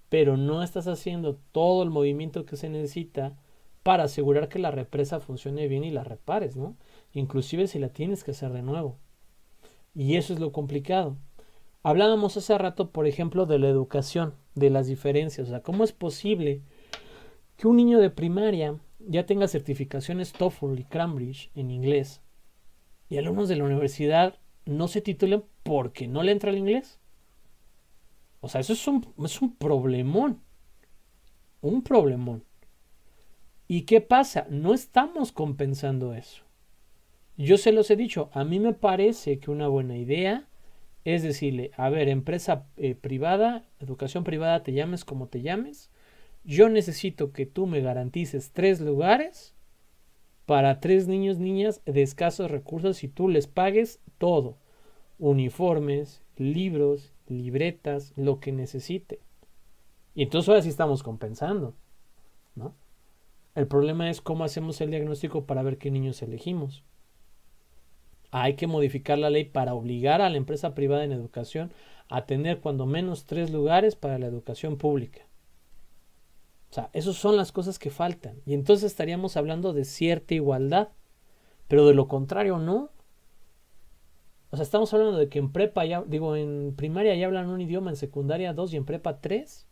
pero no estás haciendo todo el movimiento que se necesita para asegurar que la represa funcione bien y la repares, ¿no? Inclusive si la tienes que hacer de nuevo. Y eso es lo complicado. Hablábamos hace rato, por ejemplo, de la educación, de las diferencias. O sea, ¿cómo es posible que un niño de primaria ya tenga certificaciones TOEFL y Cambridge en inglés y alumnos de la universidad no se titulen porque no le entra el inglés? O sea, eso es un problemón. Un problemón. ¿Y qué pasa? No estamos compensando eso. Yo se los he dicho, a mí me parece que una buena idea es decirle, a ver, empresa privada, educación privada, te llames como te llames, yo necesito que tú me garantices 3 lugares para 3 niños, niñas de escasos recursos y tú les pagues todo, uniformes, libros, libretas, lo que necesite. Y entonces ahora sí estamos compensando, ¿no? El problema es cómo hacemos el diagnóstico para ver qué niños elegimos. Hay que modificar la ley para obligar a la empresa privada en educación a tener cuando menos 3 lugares para la educación pública. O sea, esas son las cosas que faltan. Y entonces estaríamos hablando de cierta igualdad. Pero de lo contrario, no. O sea, estamos hablando de que en prepa ya, digo, en primaria ya hablan un idioma, en secundaria 2 y en prepa 3.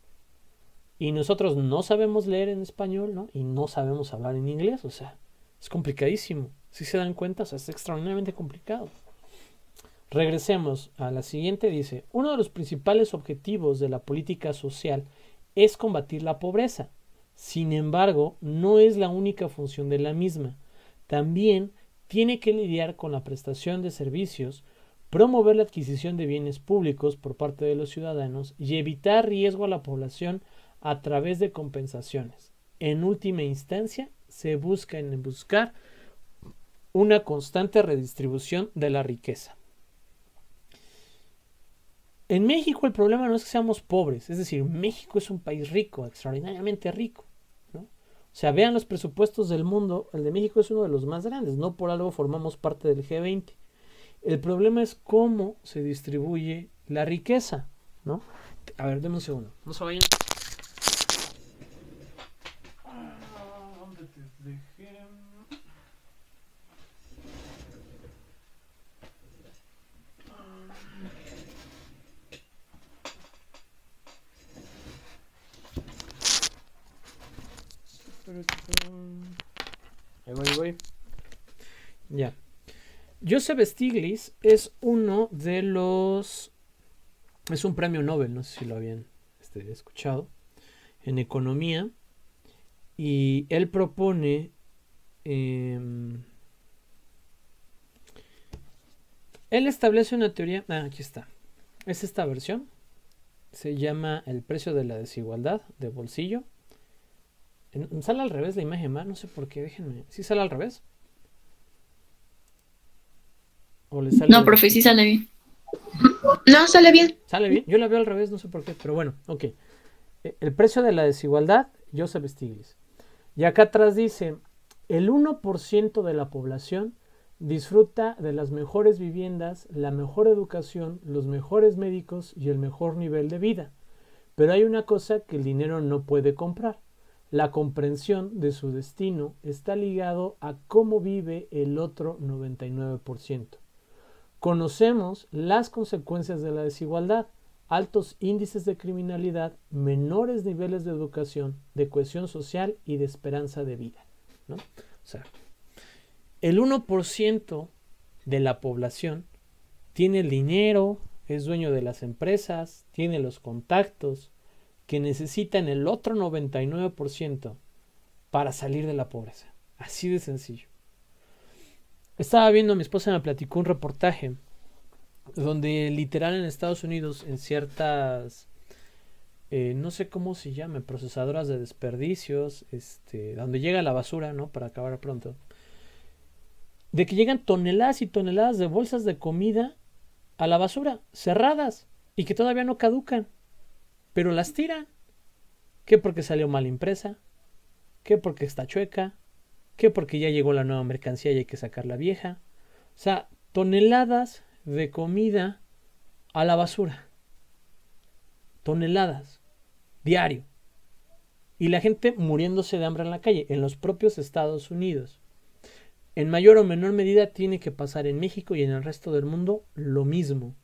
Y nosotros no sabemos leer en español, ¿no? Y no sabemos hablar en inglés. O sea, es complicadísimo. Si se dan cuenta, o sea, es extraordinariamente complicado. Regresemos a la siguiente. Dice, uno de los principales objetivos de la política social es combatir la pobreza. Sin embargo, no es la única función de la misma. También tiene que lidiar con la prestación de servicios, promover la adquisición de bienes públicos por parte de los ciudadanos y evitar riesgo a la población a través de compensaciones. En última instancia, se busca buscar una constante redistribución de la riqueza. En México el problema no es que seamos pobres, es decir, México es un país rico, extraordinariamente rico, ¿no? O sea, vean los presupuestos del mundo, el de México es uno de los más grandes, no por algo formamos parte del G20. El problema es cómo se distribuye la riqueza, ¿no? A ver, denme un segundo, no se vayan. ¿Dónde te dejé? Ahí voy. Ya. Joseph Stiglitz es uno de los... Es un premio Nobel, no sé si lo habían escuchado, en economía. Y él propone... él establece una teoría... aquí está. Es esta versión. Se llama El precio de la desigualdad de bolsillo. Sale al revés la imagen, no sé por qué, déjenme. ¿Sí sale al revés? ¿O le sale no, profe, sí sale bien. No, sale bien. ¿Sale bien? Yo la veo al revés, no sé por qué, pero bueno, ok. El precio de la desigualdad, Joseph Stiglitz. Y acá atrás dice, el 1% de la población disfruta de las mejores viviendas, la mejor educación, los mejores médicos y el mejor nivel de vida. Pero hay una cosa que el dinero no puede comprar. La comprensión de su destino está ligado a cómo vive el otro 99%. Conocemos las consecuencias de la desigualdad, altos índices de criminalidad, menores niveles de educación, de cohesión social y de esperanza de vida, ¿no? O sea, el 1% de la población tiene el dinero, es dueño de las empresas, tiene los contactos que necesitan el otro 99% para salir de la pobreza. Así de sencillo. Estaba viendo, mi esposa me platicó un reportaje donde literal en Estados Unidos, en ciertas, no sé cómo se llama, procesadoras de desperdicios, donde llega la basura, ¿no? Para acabar pronto. De que llegan toneladas y toneladas de bolsas de comida a la basura, cerradas, y que todavía no caducan, pero las tiran. ¿Qué porque salió mal impresa? ¿Qué porque está chueca? ¿Qué porque ya llegó la nueva mercancía y hay que sacar la vieja? O sea, toneladas de comida a la basura. Toneladas. Diario. Y la gente muriéndose de hambre en la calle, en los propios Estados Unidos. En mayor o menor medida tiene que pasar en México y en el resto del mundo lo mismo.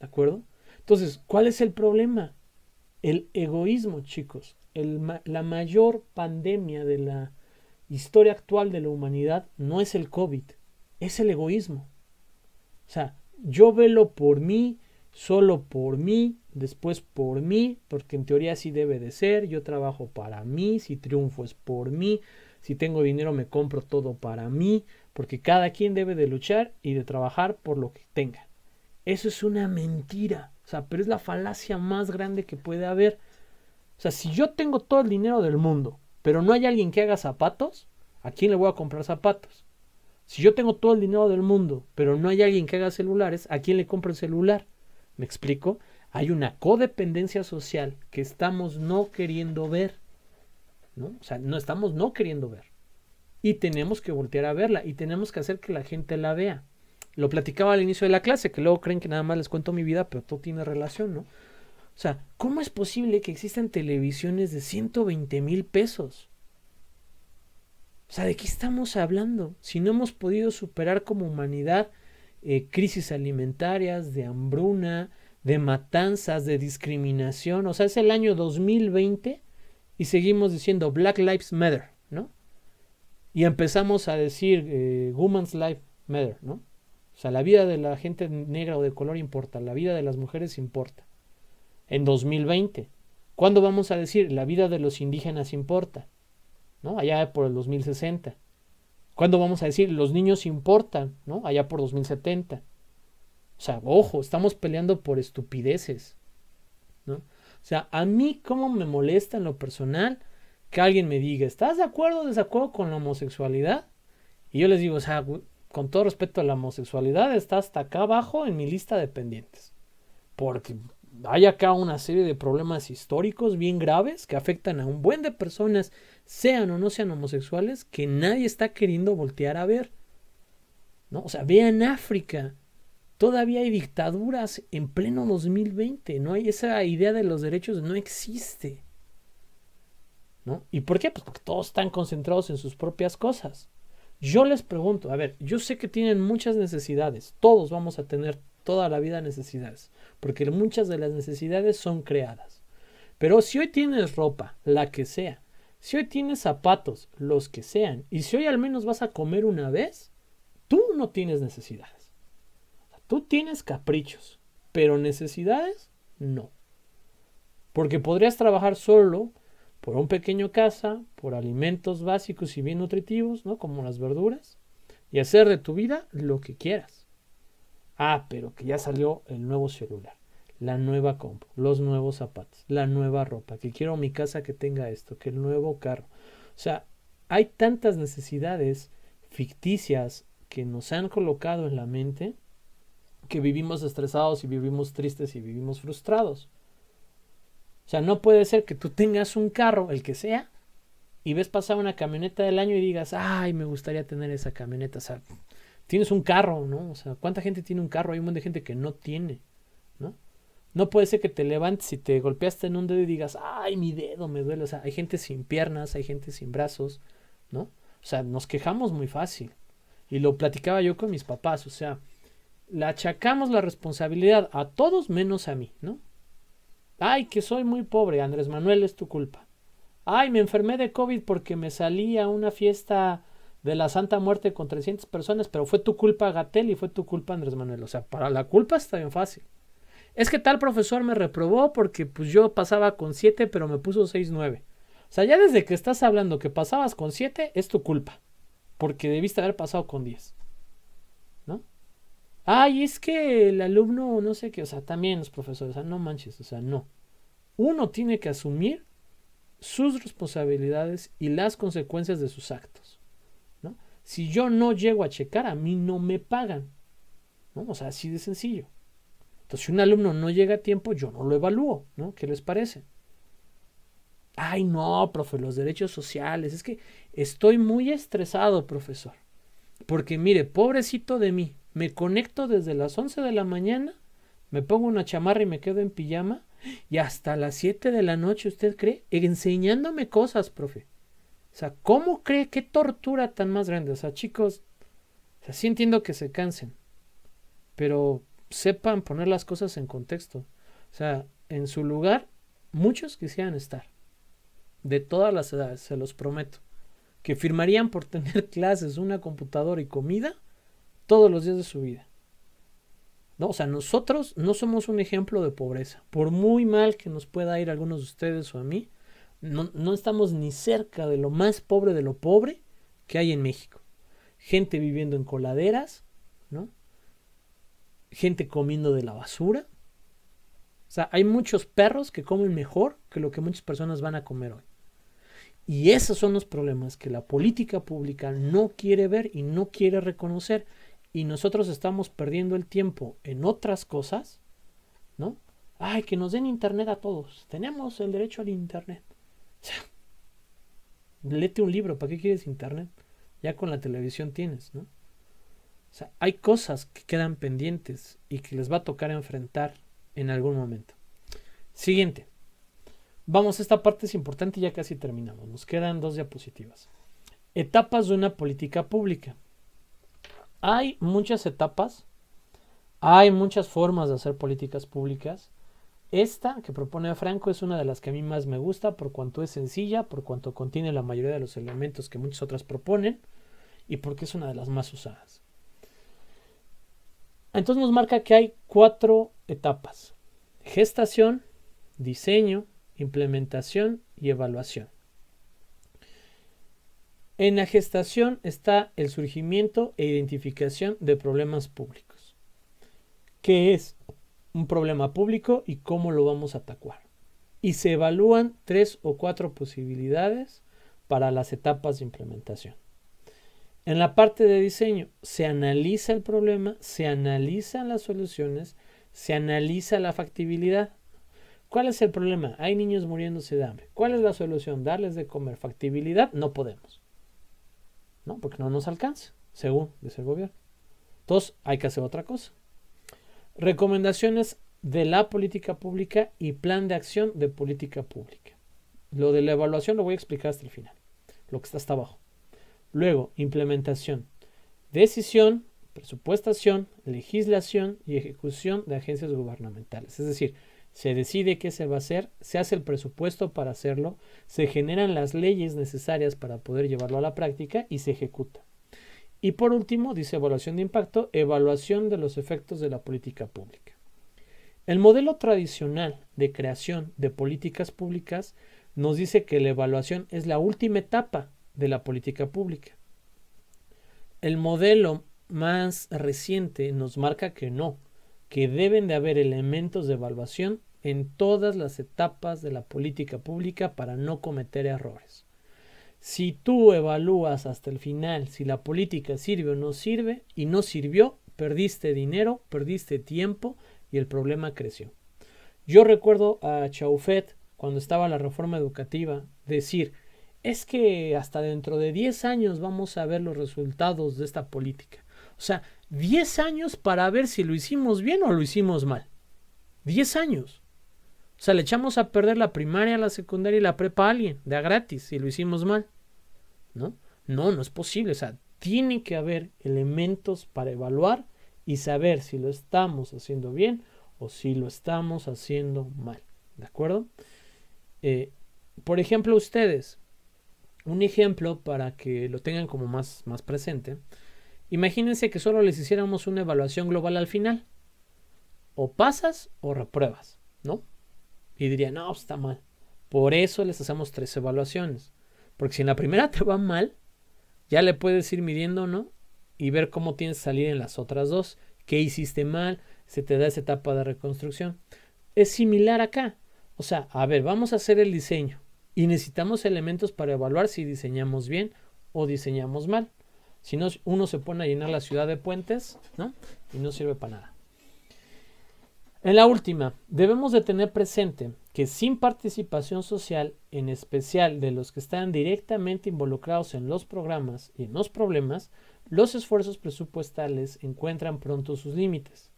¿De acuerdo? Entonces, ¿cuál es el problema? El egoísmo, chicos. La mayor pandemia de la historia actual de la humanidad no es el COVID, es el egoísmo. O sea, yo velo por mí, solo por mí, después por mí, porque en teoría así debe de ser, yo trabajo para mí, si triunfo es por mí, si tengo dinero me compro todo para mí, porque cada quien debe de luchar y de trabajar por lo que tenga. Eso es una mentira, o sea, pero es la falacia más grande que puede haber. O sea, si yo tengo todo el dinero del mundo, pero no hay alguien que haga zapatos, ¿a quién le voy a comprar zapatos? Si yo tengo todo el dinero del mundo, pero no hay alguien que haga celulares, ¿a quién le compro el celular? ¿Me explico? Hay una codependencia social que estamos no queriendo ver, ¿no? O sea, no estamos no queriendo ver. Y tenemos que voltear a verla y tenemos que hacer que la gente la vea. Lo platicaba al inicio de la clase, que luego creen que nada más les cuento mi vida, pero todo tiene relación, ¿no? O sea, ¿cómo es posible que existan televisiones de 120,000 pesos? O sea, ¿de qué estamos hablando? Si no hemos podido superar como humanidad crisis alimentarias, de hambruna, de matanzas, de discriminación. O sea, es el año 2020 y seguimos diciendo Black Lives Matter, ¿no? Y empezamos a decir Women's Life Matter, ¿no? O sea, la vida de la gente negra o de color importa, la vida de las mujeres importa. En 2020. ¿Cuándo vamos a decir la vida de los indígenas importa? ¿No? Allá por el 2060. ¿Cuándo vamos a decir los niños importan? ¿No? Allá por 2070. O sea, ojo, estamos peleando por estupideces, ¿no? O sea, a mí cómo me molesta en lo personal que alguien me diga, ¿estás de acuerdo o desacuerdo con la homosexualidad? Y yo les digo, o sea, con todo respeto a la homosexualidad, está hasta acá abajo en mi lista de pendientes. Porque hay acá una serie de problemas históricos bien graves que afectan a un buen de personas, sean o no sean homosexuales, que nadie está queriendo voltear a ver, ¿no? O sea, vean África. Todavía hay dictaduras en pleno 2020. No hay esa idea de los derechos, no existe, ¿no? ¿Y por qué? Pues porque todos están concentrados en sus propias cosas. Yo les pregunto, a ver, yo sé que tienen muchas necesidades. Todos vamos a tener toda la vida necesidades, porque muchas de las necesidades son creadas. Pero si hoy tienes ropa, la que sea, si hoy tienes zapatos, los que sean, y si hoy al menos vas a comer una vez, tú no tienes necesidades. Tú tienes caprichos, pero necesidades no. Porque podrías trabajar solo por un pequeño casa, por alimentos básicos y bien nutritivos, ¿no? Como las verduras, y hacer de tu vida lo que quieras. Ah, pero que ya salió el nuevo celular, la nueva compu, los nuevos zapatos, la nueva ropa, que quiero mi casa que tenga esto, que el nuevo carro. O sea, hay tantas necesidades ficticias que nos han colocado en la mente que vivimos estresados y vivimos tristes y vivimos frustrados. O sea, no puede ser que tú tengas un carro, el que sea, y ves pasar una camioneta del año y digas, ay, me gustaría tener esa camioneta. O sea, tienes un carro, ¿no? O sea, ¿cuánta gente tiene un carro? Hay un montón de gente que no tiene, ¿no? No puede ser que te levantes y te golpeaste en un dedo y digas, ay, mi dedo me duele. O sea, hay gente sin piernas, hay gente sin brazos, ¿no? O sea, nos quejamos muy fácil. Y lo platicaba yo con mis papás, o sea, le achacamos la responsabilidad a todos menos a mí, ¿no? Ay, que soy muy pobre, Andrés Manuel, es tu culpa. Ay, me enfermé de COVID porque me salí a una fiesta de la Santa Muerte con 300 personas, pero fue tu culpa, Gatell, y fue tu culpa, Andrés Manuel. O sea, para la culpa está bien fácil. Es que tal profesor me reprobó porque pues yo pasaba con 7, pero me puso 6.9. O sea, ya desde que estás hablando que pasabas con 7, es tu culpa, porque debiste haber pasado con 10. Ay, es que el alumno no sé qué, o sea, también los profesores, o sea, no manches, o sea, no. Uno tiene que asumir sus responsabilidades y las consecuencias de sus actos, ¿no? Si yo no llego a checar, a mí no me pagan, ¿no? O sea, así de sencillo. Entonces, si un alumno no llega a tiempo, yo no lo evalúo, ¿no? ¿Qué les parece? Ay, no, profe, los derechos sociales. Es que estoy muy estresado, profesor. Porque mire, pobrecito de mí, me conecto desde las 11 de la mañana, me pongo una chamarra y me quedo en pijama, y hasta las 7 de la noche, ¿usted cree? Enseñándome cosas, profe. O sea, ¿cómo cree? ¿Qué tortura tan más grande? O sea, chicos, o sea, sí entiendo que se cansen, pero sepan poner las cosas en contexto. O sea, en su lugar, muchos quisieran estar, de todas las edades, se los prometo, que firmarían por tener clases, una computadora y comida todos los días de su vida. ¿No? O sea, nosotros no somos un ejemplo de pobreza. Por muy mal que nos pueda ir a algunos de ustedes o a mí, no estamos ni cerca de lo más pobre de lo pobre que hay en México. Gente viviendo en coladeras, ¿no? Gente comiendo de la basura. O sea, hay muchos perros que comen mejor que lo que muchas personas van a comer hoy. Y esos son los problemas que la política pública no quiere ver y no quiere reconocer. Y nosotros estamos perdiendo el tiempo en otras cosas, ¿no? Ay, que nos den internet a todos. Tenemos el derecho al internet. O sea, léete un libro, ¿para qué quieres internet? Ya con la televisión tienes, ¿no? O sea, hay cosas que quedan pendientes y que les va a tocar enfrentar en algún momento. Siguiente. Vamos, esta parte es importante y ya casi terminamos. Nos quedan 2 diapositivas. Etapas de una política pública. Hay muchas etapas, hay muchas formas de hacer políticas públicas. Esta que propone Franco es una de las que a mí más me gusta por cuanto es sencilla, por cuanto contiene la mayoría de los elementos que muchas otras proponen y porque es una de las más usadas. Entonces nos marca que hay 4 etapas: gestación, diseño, implementación y evaluación. En la gestación está el surgimiento e identificación de problemas públicos. ¿Qué es un problema público y cómo lo vamos a atacar? Y se evalúan 3 o 4 posibilidades para las etapas de implementación. En la parte de diseño se analiza el problema, se analizan las soluciones, se analiza la factibilidad. ¿Cuál es el problema? Hay niños muriéndose de hambre. ¿Cuál es la solución? Darles de comer. Factibilidad, no podemos. ¿No? Porque no nos alcanza, según dice el gobierno. Entonces hay que hacer otra cosa. Recomendaciones de la política pública y plan de acción de política pública. Lo de la evaluación lo voy a explicar hasta el final, lo que está hasta abajo. Luego, implementación, decisión, presupuestación, legislación y ejecución de agencias gubernamentales. Es decir, se decide qué se va a hacer, se hace el presupuesto para hacerlo, se generan las leyes necesarias para poder llevarlo a la práctica y se ejecuta. Y por último, dice evaluación de impacto, evaluación de los efectos de la política pública. El modelo tradicional de creación de políticas públicas nos dice que la evaluación es la última etapa de la política pública. El modelo más reciente nos marca que no, que deben de haber elementos de evaluación en todas las etapas de la política pública para no cometer errores. Si tú evalúas hasta el final si la política sirve o no sirve y no sirvió, perdiste dinero, perdiste tiempo y el problema creció. Yo recuerdo a Chaufet, cuando estaba la reforma educativa, decir, es que hasta dentro de 10 años vamos a ver los resultados de esta política. O sea, 10 años para ver si lo hicimos bien o lo hicimos mal. 10 años. O sea, le echamos a perder la primaria, la secundaria y la prepa a alguien, de a gratis, si lo hicimos mal. ¿No? No es posible. O sea, tiene que haber elementos para evaluar y saber si lo estamos haciendo bien o si lo estamos haciendo mal. ¿De acuerdo? Por ejemplo, ustedes, un ejemplo para que lo tengan como más presente. Imagínense que solo les hiciéramos una evaluación global al final. O pasas o repruebas, ¿no? Y dirían, no, está mal. Por eso les hacemos 3 evaluaciones. Porque si en la primera te va mal, ya le puedes ir midiendo, ¿no? Y ver cómo tienes que salir en las otras 2. ¿Qué hiciste mal? Se te da esa etapa de reconstrucción. Es similar acá. O sea, a ver, vamos a hacer el diseño y necesitamos elementos para evaluar si diseñamos bien o diseñamos mal. Si no, uno se pone a llenar la ciudad de puentes, ¿no? Y no sirve para nada. En la última, debemos de tener presente que sin participación social, en especial de los que están directamente involucrados en los programas y en los problemas, los esfuerzos presupuestales encuentran pronto sus límites.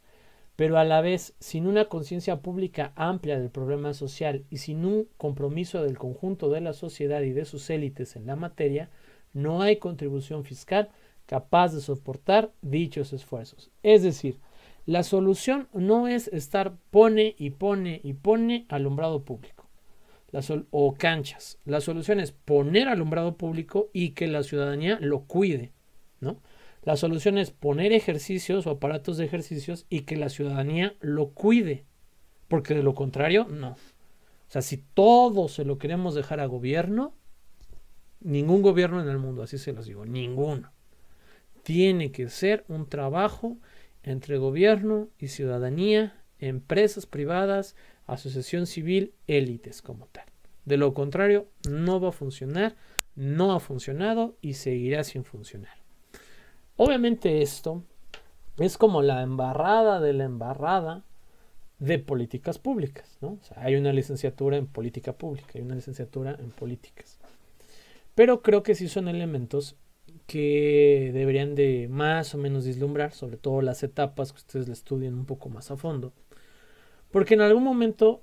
Pero a la vez, sin una conciencia pública amplia del problema social y sin un compromiso del conjunto de la sociedad y de sus élites en la materia, no hay contribución fiscal capaz de soportar dichos esfuerzos. Es decir, la solución no es estar pone y pone y pone alumbrado público o canchas. La solución es poner alumbrado público y que la ciudadanía lo cuide, ¿no? La solución es poner ejercicios o aparatos de ejercicios y que la ciudadanía lo cuide, porque de lo contrario, no. O sea, si todo se lo queremos dejar a gobierno, ningún gobierno en el mundo, así se los digo, ninguno. Tiene que ser un trabajo entre gobierno y ciudadanía, empresas privadas, asociación civil, élites como tal. De lo contrario, no va a funcionar, no ha funcionado y seguirá sin funcionar. Obviamente esto es como la embarrada de la embarrada de políticas públicas, ¿no? O sea, hay una licenciatura en política pública, hay una licenciatura en políticas. Pero creo que sí son elementos que deberían de más o menos vislumbrar, sobre todo las etapas que ustedes le estudien un poco más a fondo, porque en algún momento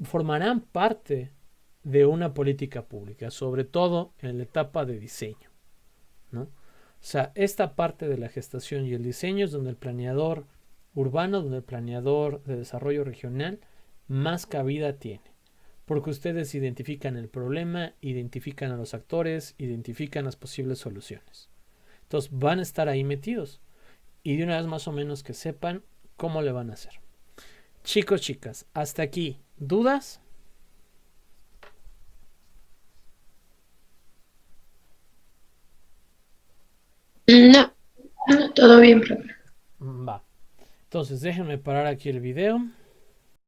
formarán parte de una política pública, sobre todo en la etapa de diseño, ¿no? O sea, esta parte de la gestación y el diseño es donde el planeador urbano, donde el planeador de desarrollo regional más cabida tiene. Porque ustedes identifican el problema, identifican a los actores, identifican las posibles soluciones. Entonces van a estar ahí metidos. Y de una vez más o menos que sepan cómo le van a hacer. Chicos, chicas, hasta aquí. ¿Dudas? No, no, todo bien, profe. Va. Entonces déjenme parar aquí el video.